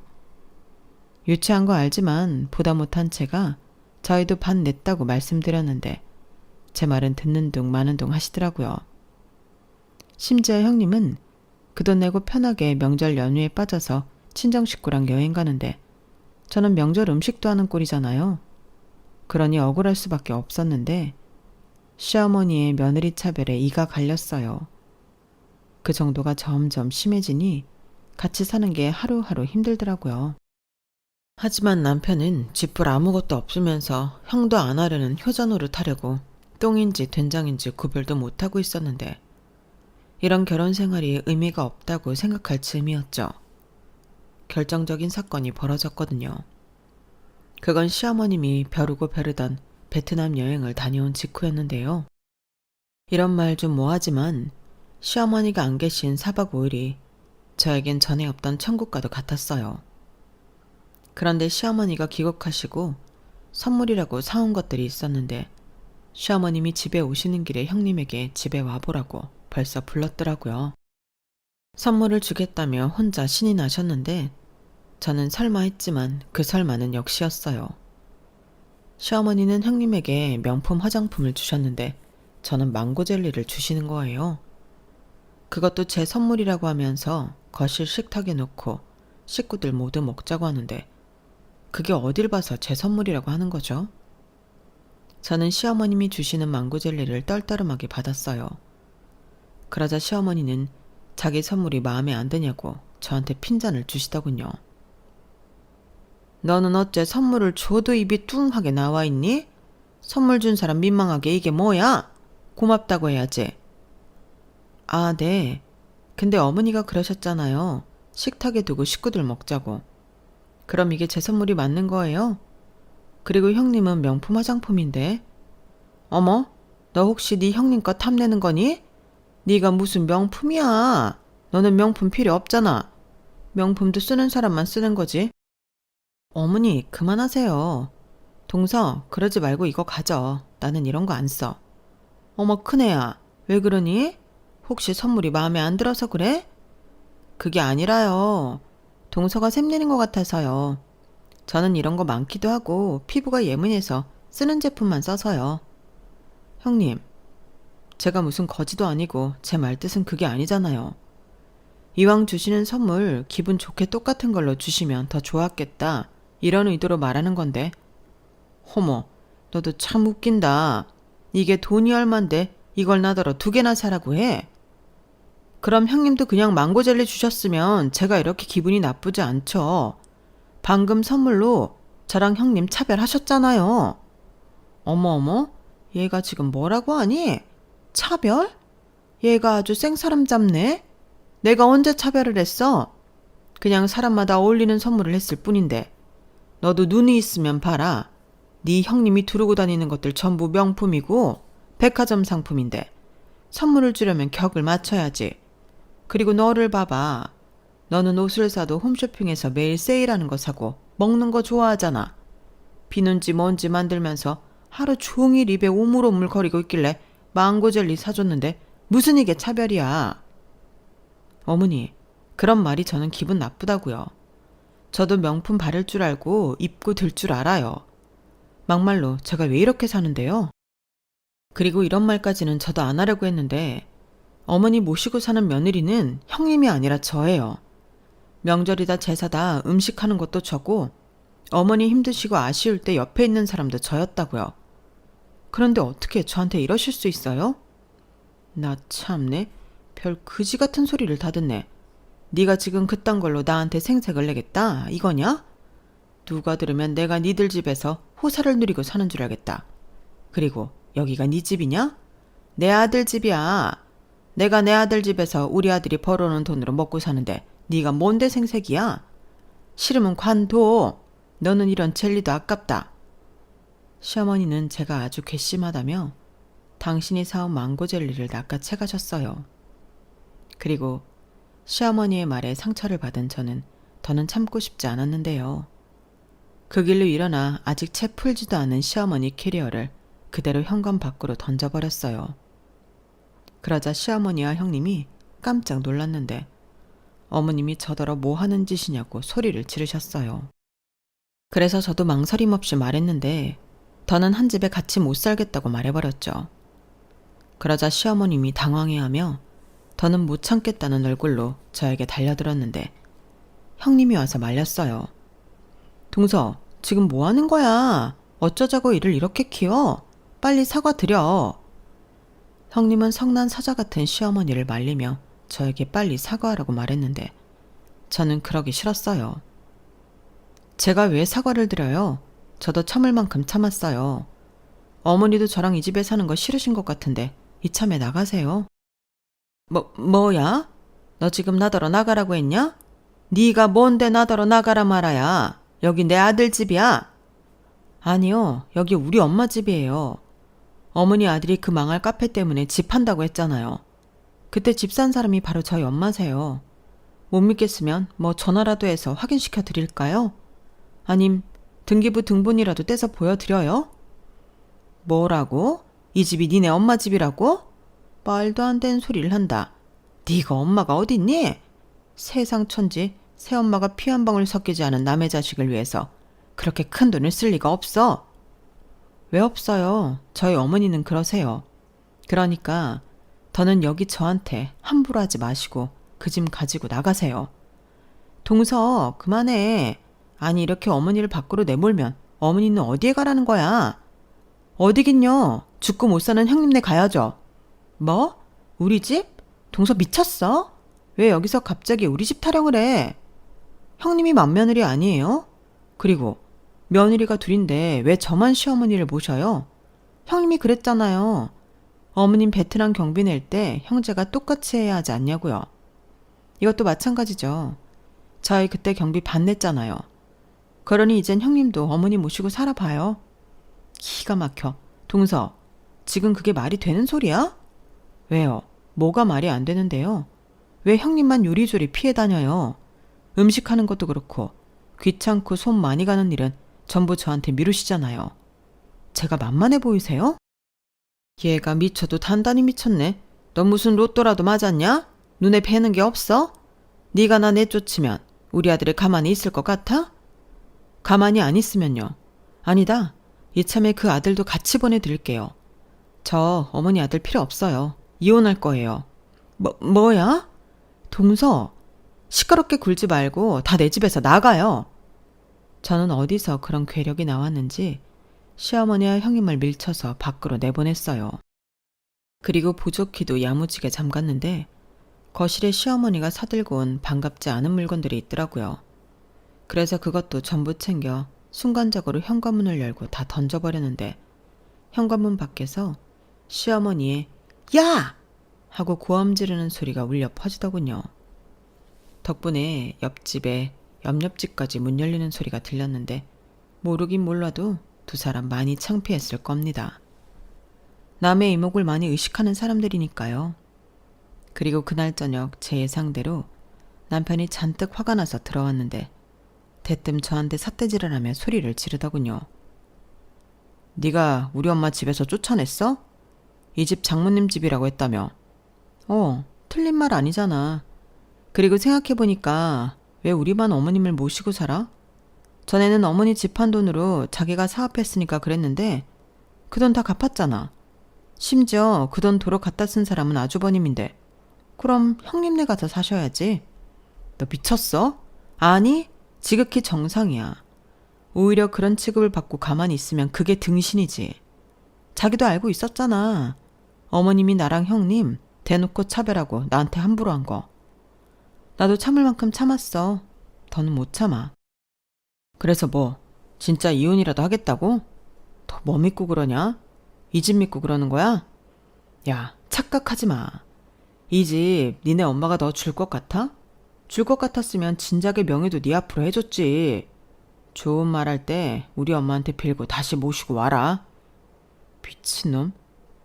유치한 거 알지만 보다 못한 채가 저희도 반 냈다고 말씀드렸는데 제 말은 듣는 둥 마는 둥 하시더라고요. 심지어 형님은 그 돈 내고 편하게 명절 연휴에 빠져서 친정 식구랑 여행 가는데 저는 명절 음식도 하는 꼴이잖아요. 그러니 억울할 수밖에 없었는데 시어머니의 며느리 차별에 이가 갈렸어요. 그 정도가 점점 심해지니 같이 사는 게 하루하루 힘들더라고요. 하지만 남편은 쥐뿔 아무것도 없으면서 형도 안 하려는 효자노릇 하려고 똥인지 된장인지 구별도 못하고 있었는데 이런 결혼 생활이 의미가 없다고 생각할 즈음이었죠. 결정적인 사건이 벌어졌거든요. 그건 시어머님이 벼르고 벼르던 베트남 여행을 다녀온 직후였는데요. 이런 말 좀 뭐하지만 시어머니가 안 계신 4박 5일이 저에겐 전에 없던 천국과도 같았어요. 그런데 시어머니가 귀국하시고 선물이라고 사온 것들이 있었는데 시어머님이 집에 오시는 길에 형님에게 집에 와보라고 벌써 불렀더라고요. 선물을 주겠다며 혼자 신이 나셨는데 저는 설마 했지만 그 설마는 역시였어요. 시어머니는 형님에게 명품 화장품을 주셨는데 저는 망고 젤리를 주시는 거예요. 그것도 제 선물이라고 하면서 거실 식탁에 놓고 식구들 모두 먹자고 하는데 그게 어딜 봐서 제 선물이라고 하는 거죠? 저는 시어머님이 주시는 망고 젤리를 떨떠름하게 받았어요. 그러자 시어머니는 자기 선물이 마음에 안 드냐고 저한테 핀잔을 주시더군요. 너는 어째 선물을 줘도 입이 뚱하게 나와 있니? 선물 준 사람 민망하게 이게 뭐야? 고맙다고 해야지. 아, 네. 근데 어머니가 그러셨잖아요. 식탁에 두고 식구들 먹자고. 그럼 이게 제 선물이 맞는 거예요? 그리고 형님은 명품 화장품인데. 어머, 너 혹시 네 형님 거 탐내는 거니? 네가 무슨 명품이야. 너는 명품 필요 없잖아. 명품도 쓰는 사람만 쓰는 거지. 어머니, 그만하세요. 동서, 그러지 말고 이거 가져. 나는 이런 거 안 써. 어머, 큰애야. 왜 그러니? 혹시 선물이 마음에 안 들어서 그래? 그게 아니라요. 동서가 샘내는 것 같아서요. 저는 이런 거 많기도 하고 피부가 예민해서 쓰는 제품만 써서요. 형님, 제가 무슨 거지도 아니고 제 말뜻은 그게 아니잖아요. 이왕 주시는 선물 기분 좋게 똑같은 걸로 주시면 더 좋았겠다. 이런 의도로 말하는 건데. 호모, 너도 참 웃긴다. 이게 돈이 얼만데 이걸 나더러 2개나 사라고 해? 그럼 형님도 그냥 망고 젤리 주셨으면 제가 이렇게 기분이 나쁘지 않죠. 방금 선물로 저랑 형님 차별하셨잖아요. 어머, 얘가 지금 뭐라고 하니? 차별? 얘가 아주 생사람 잡네? 내가 언제 차별을 했어? 그냥 사람마다 어울리는 선물을 했을 뿐인데. 너도 눈이 있으면 봐라. 네 형님이 두르고 다니는 것들 전부 명품이고 백화점 상품인데 선물을 주려면 격을 맞춰야지. 그리고 너를 봐봐. 너는 옷을 사도 홈쇼핑에서 매일 세일하는 거 사고 먹는 거 좋아하잖아. 비는지 뭔지 만들면서 하루 종일 입에 오물오물 거리고 있길래 망고 젤리 사줬는데 무슨 이게 차별이야. 어머니, 그런 말이 저는 기분 나쁘다고요. 저도 명품 바를 줄 알고 입고 들 줄 알아요. 막말로 제가 왜 이렇게 사는데요? 그리고 이런 말까지는 저도 안 하려고 했는데 어머니 모시고 사는 며느리는 형님이 아니라 저예요. 명절이다 제사다 음식하는 것도 저고 어머니 힘드시고 아쉬울 때 옆에 있는 사람도 저였다고요. 그런데 어떻게 저한테 이러실 수 있어요? 나 참네. 별 그지 같은 소리를 다 듣네. 네가 지금 그딴 걸로 나한테 생색을 내겠다 이거냐? 누가 들으면 내가 니들 집에서 호사를 누리고 사는 줄 알겠다. 그리고 여기가 네 집이냐? 내 아들 집이야. 내가 내 아들 집에서 우리 아들이 벌어오는 돈으로 먹고 사는데 네가 뭔데 생색이야? 싫으면 관둬. 너는 이런 젤리도 아깝다. 시어머니는 제가 아주 괘씸하다며 당신이 사온 망고 젤리를 낚아채 가셨어요. 그리고 시어머니의 말에 상처를 받은 저는 더는 참고 싶지 않았는데요. 그 길로 일어나 아직 채 풀지도 않은 시어머니 캐리어를 그대로 현관 밖으로 던져버렸어요. 그러자 시어머니와 형님이 깜짝 놀랐는데 어머님이 저더러 뭐 하는 짓이냐고 소리를 지르셨어요. 그래서 저도 망설임 없이 말했는데 더는 한 집에 같이 못 살겠다고 말해버렸죠. 그러자 시어머님이 당황해하며 더는 못 참겠다는 얼굴로 저에게 달려들었는데 형님이 와서 말렸어요. 동서, 지금 뭐 하는 거야? 어쩌자고 일을 이렇게 키워? 빨리 사과드려. 형님은 성난 사자 같은 시어머니를 말리며 저에게 빨리 사과하라고 말했는데 저는 그러기 싫었어요. 제가 왜 사과를 드려요? 저도 참을 만큼 참았어요. 어머니도 저랑 이 집에 사는 거 싫으신 것 같은데 이참에 나가세요. 뭐야? 너 지금 나더러 나가라고 했냐? 네가 뭔데 나더러 나가라 말아야. 여기 내 아들 집이야. 아니요, 여기 우리 엄마 집이에요. 어머니 아들이 그 망할 카페 때문에 집 판다고 했잖아요. 그때 집 산 사람이 바로 저희 엄마세요. 못 믿겠으면 뭐 전화라도 해서 확인시켜 드릴까요? 아님 등기부 등본이라도 떼서 보여드려요? 뭐라고? 이 집이 니네 엄마 집이라고? 말도 안 되는 소리를 한다. 네가 엄마가 어딨니? 세상 천지, 새엄마가 피 한 방울 섞이지 않은 남의 자식을 위해서 그렇게 큰 돈을 쓸 리가 없어. 왜 없어요? 저희 어머니는 그러세요. 그러니까 더는 여기 저한테 함부로 하지 마시고 그 짐 가지고 나가세요. 동서, 그만해. 아니, 이렇게 어머니를 밖으로 내몰면 어머니는 어디에 가라는 거야? 어디긴요. 죽고 못 사는 형님네 가야죠. 뭐? 우리 집? 동서 미쳤어? 왜 여기서 갑자기 우리 집 타령을 해? 형님이 맏며느리 아니에요? 그리고 며느리가 둘인데 왜 저만 시어머니를 모셔요? 형님이 그랬잖아요. 어머님 베트남 경비 낼 때 형제가 똑같이 해야 하지 않냐고요. 이것도 마찬가지죠. 저희 그때 경비 반 냈잖아요. 그러니 이젠 형님도 어머니 모시고 살아봐요. 기가 막혀. 동서, 지금 그게 말이 되는 소리야? 왜요? 뭐가 말이 안 되는데요? 왜 형님만 요리조리 피해 다녀요? 음식하는 것도 그렇고 귀찮고 손 많이 가는 일은 전부 저한테 미루시잖아요. 제가 만만해 보이세요? 얘가 미쳐도 단단히 미쳤네. 너 무슨 로또라도 맞았냐? 눈에 뵈는 게 없어? 네가 나 내쫓으면 우리 아들이 가만히 있을 것 같아? 가만히 안 있으면요. 아니다. 이참에 그 아들도 같이 보내드릴게요. 저 어머니 아들 필요 없어요. 이혼할 거예요. 뭐야? 동서, 시끄럽게 굴지 말고 다 내 집에서 나가요. 저는 어디서 그런 괴력이 나왔는지 시어머니와 형님을 밀쳐서 밖으로 내보냈어요. 그리고 부족히도 야무지게 잠갔는데 거실에 시어머니가 사들고 온 반갑지 않은 물건들이 있더라고요. 그래서 그것도 전부 챙겨 순간적으로 현관문을 열고 다 던져버렸는데 현관문 밖에서 시어머니의 야! 하고 고함 지르는 소리가 울려 퍼지더군요. 덕분에 옆집에 옆옆집까지 문 열리는 소리가 들렸는데 모르긴 몰라도 두 사람 많이 창피했을 겁니다. 남의 이목을 많이 의식하는 사람들이니까요. 그리고 그날 저녁 제 예상대로 남편이 잔뜩 화가 나서 들어왔는데 대뜸 저한테 삿대질을 하며 소리를 지르더군요. 네가 우리 엄마 집에서 쫓아냈어? 이 집 장모님 집이라고 했다며. 틀린 말 아니잖아. 그리고 생각해보니까 왜 우리만 어머님을 모시고 살아? 전에는 어머니 집 한 돈으로 자기가 사업했으니까 그랬는데 그 돈 다 갚았잖아. 심지어 그 돈 도로 갖다 쓴 사람은 아주버님인데 그럼 형님네 가서 사셔야지. 너 미쳤어? 아니, 지극히 정상이야. 오히려 그런 취급을 받고 가만히 있으면 그게 등신이지. 자기도 알고 있었잖아. 어머님이 나랑 형님 대놓고 차별하고 나한테 함부로 한 거. 나도 참을 만큼 참았어. 더는 못 참아. 그래서 뭐 진짜 이혼이라도 하겠다고? 너 뭐 믿고 그러냐? 이 집 믿고 그러는 거야? 야, 착각하지 마. 이 집 니네 엄마가 너 줄 것 같아? 줄 것 같았으면 진작에 명예도 네 앞으로 해줬지. 좋은 말 할 때 우리 엄마한테 빌고 다시 모시고 와라. 미친놈.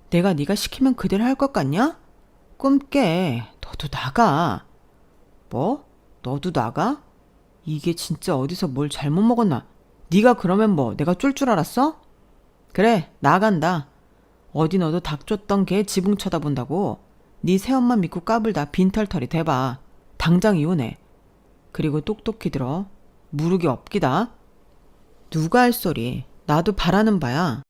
내가 네가 시키면 그대로 할 것 같냐? 꿈 깨. 너도 나가. 뭐? 너도 나가? 이게 진짜 어디서 뭘 잘못 먹었나? 네가 그러면 뭐 내가 쫄 줄 알았어? 그래, 나간다. 어디 너도 닭 줬던 개 지붕 쳐다본다고. 네 새엄마 믿고 까불다 빈털털이 돼봐. 당장 이혼해. 그리고 똑똑히 들어. 무르기 없기다. 누가 할 소리. 나도 바라는 바야.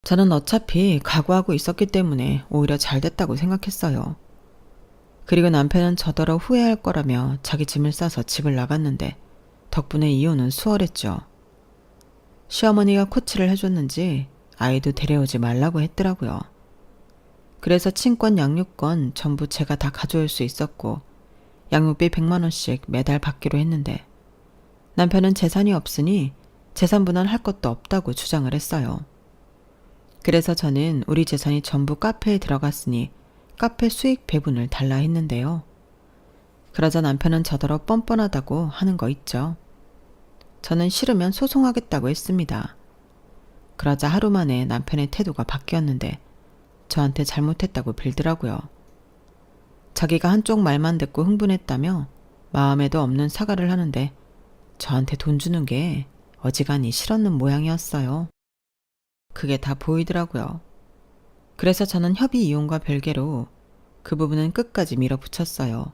저는 어차피 각오하고 있었기 때문에 오히려 잘 됐다고 생각했어요. 그리고 남편은 저더러 후회할 거라며 자기 짐을 싸서 집을 나갔는데 덕분에 이혼은 수월했죠. 시어머니가 코치를 해줬는지 아이도 데려오지 말라고 했더라고요. 그래서 친권 양육권 전부 제가 다 가져올 수 있었고 양육비 100만 원씩 매달 받기로 했는데 남편은 재산이 없으니 재산 분할할 것도 없다고 주장을 했어요. 그래서 저는 우리 재산이 전부 카페에 들어갔으니 카페 수익 배분을 달라 했는데요. 그러자 남편은 저더러 뻔뻔하다고 하는 거 있죠. 저는 싫으면 소송하겠다고 했습니다. 그러자 하루 만에 남편의 태도가 바뀌었는데 저한테 잘못했다고 빌더라고요. 자기가 한쪽 말만 듣고 흥분했다며 마음에도 없는 사과를 하는데 저한테 돈 주는 게 어지간히 싫었는 모양이었어요. 그게 다 보이더라고요. 그래서 저는 협의 이혼과 별개로 그 부분은 끝까지 밀어붙였어요.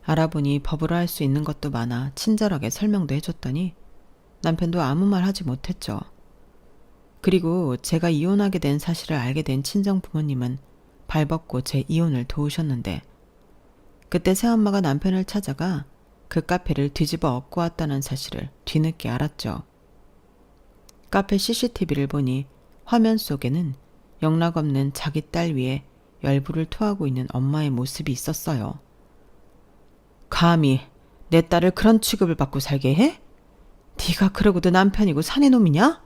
알아보니 법으로 할 수 있는 것도 많아 친절하게 설명도 해줬더니 남편도 아무 말 하지 못했죠. 그리고 제가 이혼하게 된 사실을 알게 된 친정 부모님은 발벗고 제 이혼을 도우셨는데 그때 새엄마가 남편을 찾아가 그 카페를 뒤집어 엎고 왔다는 사실을 뒤늦게 알았죠. 카페 CCTV를 보니 화면 속에는 영락없는 자기 딸 위에 열불을 토하고 있는 엄마의 모습이 있었어요. 감히 내 딸을 그런 취급을 받고 살게 해? 네가 그러고도 남편이고 사내 놈이냐?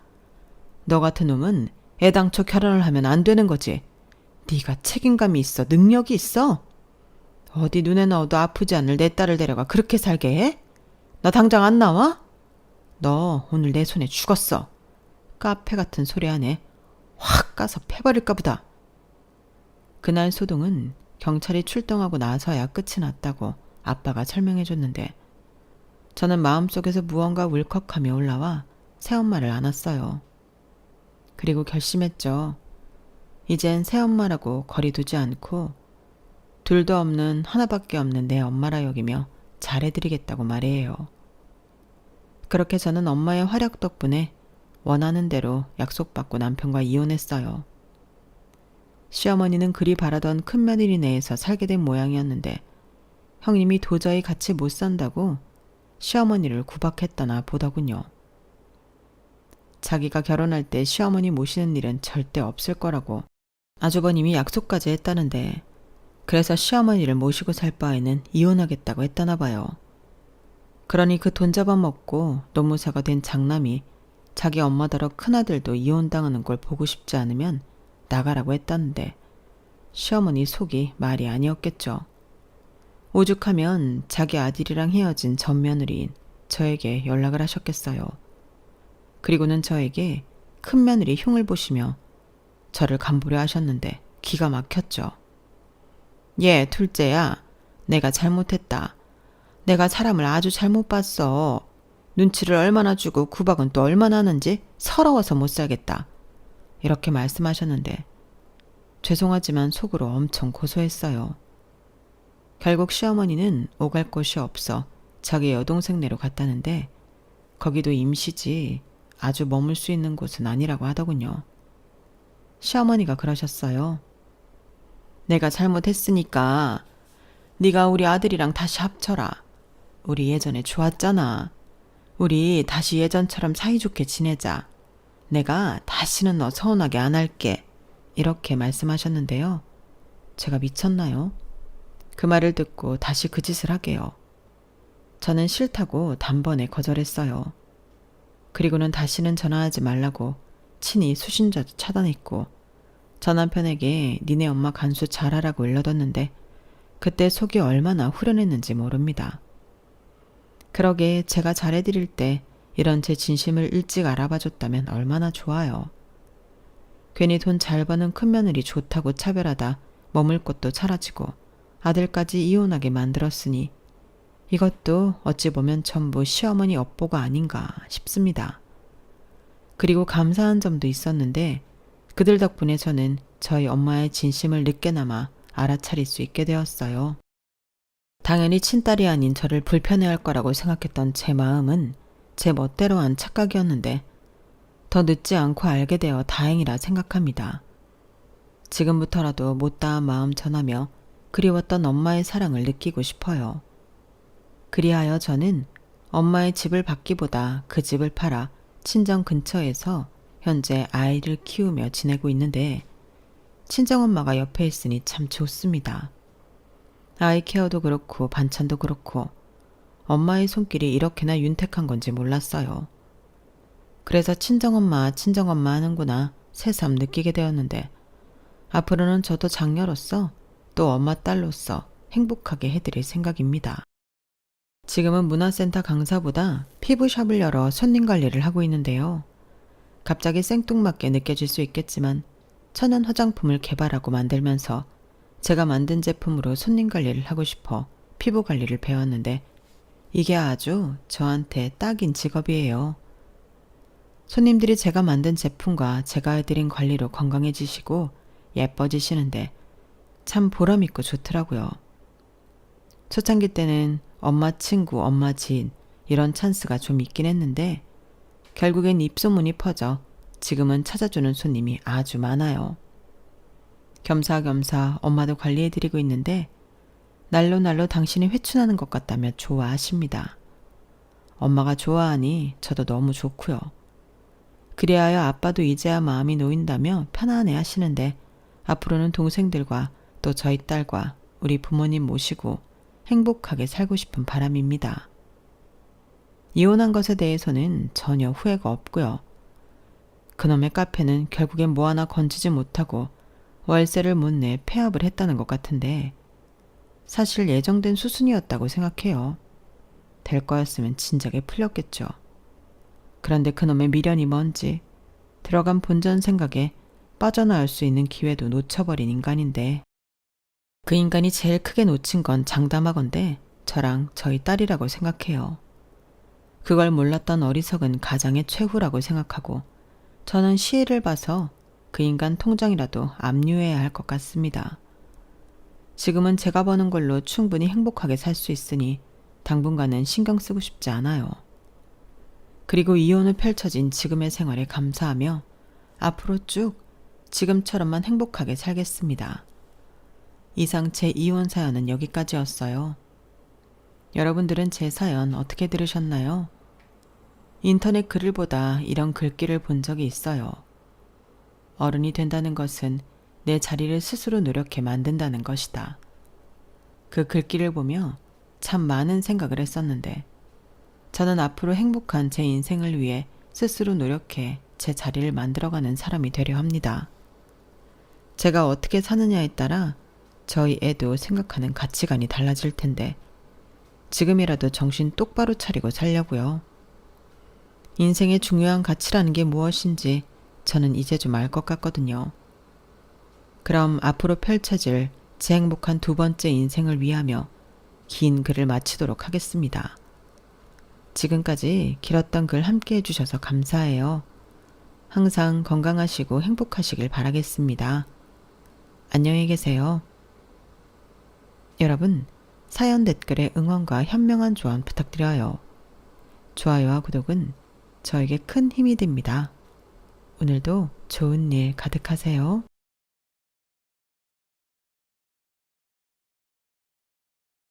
너 같은 놈은 애당초 결혼을 하면 안 되는 거지. 네가 책임감이 있어, 능력이 있어? 어디 눈에 넣어도 아프지 않을 내 딸을 데려가 그렇게 살게 해? 나 당장 안 나와? 너 오늘 내 손에 죽었어. 카페 같은 소리 하네. 확 가서 패버릴까 보다. 그날 소동은 경찰이 출동하고 나서야 끝이 났다고 아빠가 설명해줬는데 저는 마음속에서 무언가 울컥하며 올라와 새엄마를 안았어요. 그리고 결심했죠. 이젠 새엄마라고 거리 두지 않고 둘도 없는 하나밖에 없는 내 엄마라 여기며 잘해드리겠다고 말해요. 그렇게 저는 엄마의 활약 덕분에 원하는 대로 약속받고 남편과 이혼했어요. 시어머니는 그리 바라던 큰며느리 내에서 살게 된 모양이었는데 형님이 도저히 같이 못 산다고 시어머니를 구박했다나 보더군요. 자기가 결혼할 때 시어머니 모시는 일은 절대 없을 거라고 아주버님이 약속까지 했다는데 그래서 시어머니를 모시고 살 바에는 이혼하겠다고 했다나 봐요. 그러니 그 돈 잡아먹고 노무사가 된 장남이 자기 엄마더러 큰아들도 이혼당하는 걸 보고 싶지 않으면 나가라고 했다는데 시어머니 속이 말이 아니었겠죠. 오죽하면 자기 아들이랑 헤어진 전 며느리인 저에게 연락을 하셨겠어요. 그리고는 저에게 큰 며느리 흉을 보시며 저를 간부려 하셨는데 기가 막혔죠. 예, 둘째야. 내가 잘못했다. 내가 사람을 아주 잘못 봤어. 눈치를 얼마나 주고 구박은 또 얼마나 하는지 서러워서 못 살겠다. 이렇게 말씀하셨는데 죄송하지만 속으로 엄청 고소했어요. 결국 시어머니는 오갈 곳이 없어 자기 여동생네로 갔다는데 거기도 임시지 아주 머물 수 있는 곳은 아니라고 하더군요. 시어머니가 그러셨어요. 내가 잘못했으니까 네가 우리 아들이랑 다시 합쳐라. 우리 예전에 좋았잖아. 우리 다시 예전처럼 사이좋게 지내자. 내가 다시는 너 서운하게 안 할게. 이렇게 말씀하셨는데요. 제가 미쳤나요? 그 말을 듣고 다시 그 짓을 하게요. 저는 싫다고 단번에 거절했어요. 그리고는 다시는 전화하지 말라고 친히 수신자도 차단했고 저 남편에게 니네 엄마 간수 잘하라고 일러뒀는데 그때 속이 얼마나 후련했는지 모릅니다. 그러게 제가 잘해드릴 때 이런 제 진심을 일찍 알아봐줬다면 얼마나 좋아요. 괜히 돈 잘 버는 큰며느리 좋다고 차별하다 머물 곳도 사라지고 아들까지 이혼하게 만들었으니 이것도 어찌 보면 전부 시어머니 업보가 아닌가 싶습니다. 그리고 감사한 점도 있었는데 그들 덕분에 저는 저희 엄마의 진심을 늦게나마 알아차릴 수 있게 되었어요. 당연히 친딸이 아닌 저를 불편해할 거라고 생각했던 제 마음은 제 멋대로 한 착각이었는데 더 늦지 않고 알게 되어 다행이라 생각합니다. 지금부터라도 못다한 마음 전하며 그리웠던 엄마의 사랑을 느끼고 싶어요. 그리하여 저는 엄마의 집을 받기보다 그 집을 팔아 친정 근처에서 현재 아이를 키우며 지내고 있는데 친정엄마가 옆에 있으니 참 좋습니다. 아이 케어도 그렇고 반찬도 그렇고 엄마의 손길이 이렇게나 윤택한 건지 몰랐어요. 그래서 친정엄마 하는구나 새삼 느끼게 되었는데 앞으로는 저도 장녀로서 또 엄마 딸로서 행복하게 해드릴 생각입니다. 지금은 문화센터 강사보다 피부샵을 열어 손님 관리를 하고 있는데요. 갑자기 생뚱맞게 느껴질 수 있겠지만 천연 화장품을 개발하고 만들면서 제가 만든 제품으로 손님 관리를 하고 싶어 피부 관리를 배웠는데 이게 아주 저한테 딱인 직업이에요. 손님들이 제가 만든 제품과 제가 해드린 관리로 건강해지시고 예뻐지시는데 참 보람있고 좋더라고요. 초창기 때는 엄마 친구, 엄마 지인 이런 찬스가 좀 있긴 했는데 결국엔 입소문이 퍼져 지금은 찾아주는 손님이 아주 많아요. 겸사겸사 엄마도 관리해드리고 있는데 날로 당신이 회춘하는 것 같다며 좋아하십니다. 엄마가 좋아하니 저도 너무 좋고요. 그리하여 아빠도 이제야 마음이 놓인다며 편안해 하시는데 앞으로는 동생들과 또 저희 딸과 우리 부모님 모시고 행복하게 살고 싶은 바람입니다. 이혼한 것에 대해서는 전혀 후회가 없고요. 그놈의 카페는 결국엔 뭐 하나 건지지 못하고 월세를 못 내 폐업을 했다는 것 같은데 사실 예정된 수순이었다고 생각해요. 될 거였으면 진작에 풀렸겠죠. 그런데 그놈의 미련이 뭔지 들어간 본전 생각에 빠져나올 수 있는 기회도 놓쳐버린 인간인데 그 인간이 제일 크게 놓친 건 장담하건대 저랑 저희 딸이라고 생각해요. 그걸 몰랐던 어리석은 가장의 최후라고 생각하고 저는 시혜를 봐서 그 인간 통장이라도 압류해야 할 것 같습니다. 지금은 제가 버는 걸로 충분히 행복하게 살 수 있으니 당분간은 신경 쓰고 싶지 않아요. 그리고 이혼 후 펼쳐진 지금의 생활에 감사하며 앞으로 쭉 지금처럼만 행복하게 살겠습니다. 이상 제 이혼 사연은 여기까지였어요. 여러분들은 제 사연 어떻게 들으셨나요? 인터넷 글을 보다 이런 글귀를 본 적이 있어요. 어른이 된다는 것은 내 자리를 스스로 노력해 만든다는 것이다. 그 글귀를 보며 참 많은 생각을 했었는데 저는 앞으로 행복한 제 인생을 위해 스스로 노력해 제 자리를 만들어가는 사람이 되려 합니다. 제가 어떻게 사느냐에 따라 저희 애도 생각하는 가치관이 달라질 텐데 지금이라도 정신 똑바로 차리고 살려고요. 인생의 중요한 가치라는 게 무엇인지 저는 이제 좀 알 것 같거든요. 그럼 앞으로 펼쳐질 제 행복한 두 번째 인생을 위하며 긴 글을 마치도록 하겠습니다. 지금까지 길었던 글 함께 해주셔서 감사해요. 항상 건강하시고 행복하시길 바라겠습니다. 안녕히 계세요. 여러분, 사연 댓글에 응원과 현명한 조언 부탁드려요. 좋아요와 구독은 저에게 큰 힘이 됩니다. 오늘도 좋은 일 가득하세요.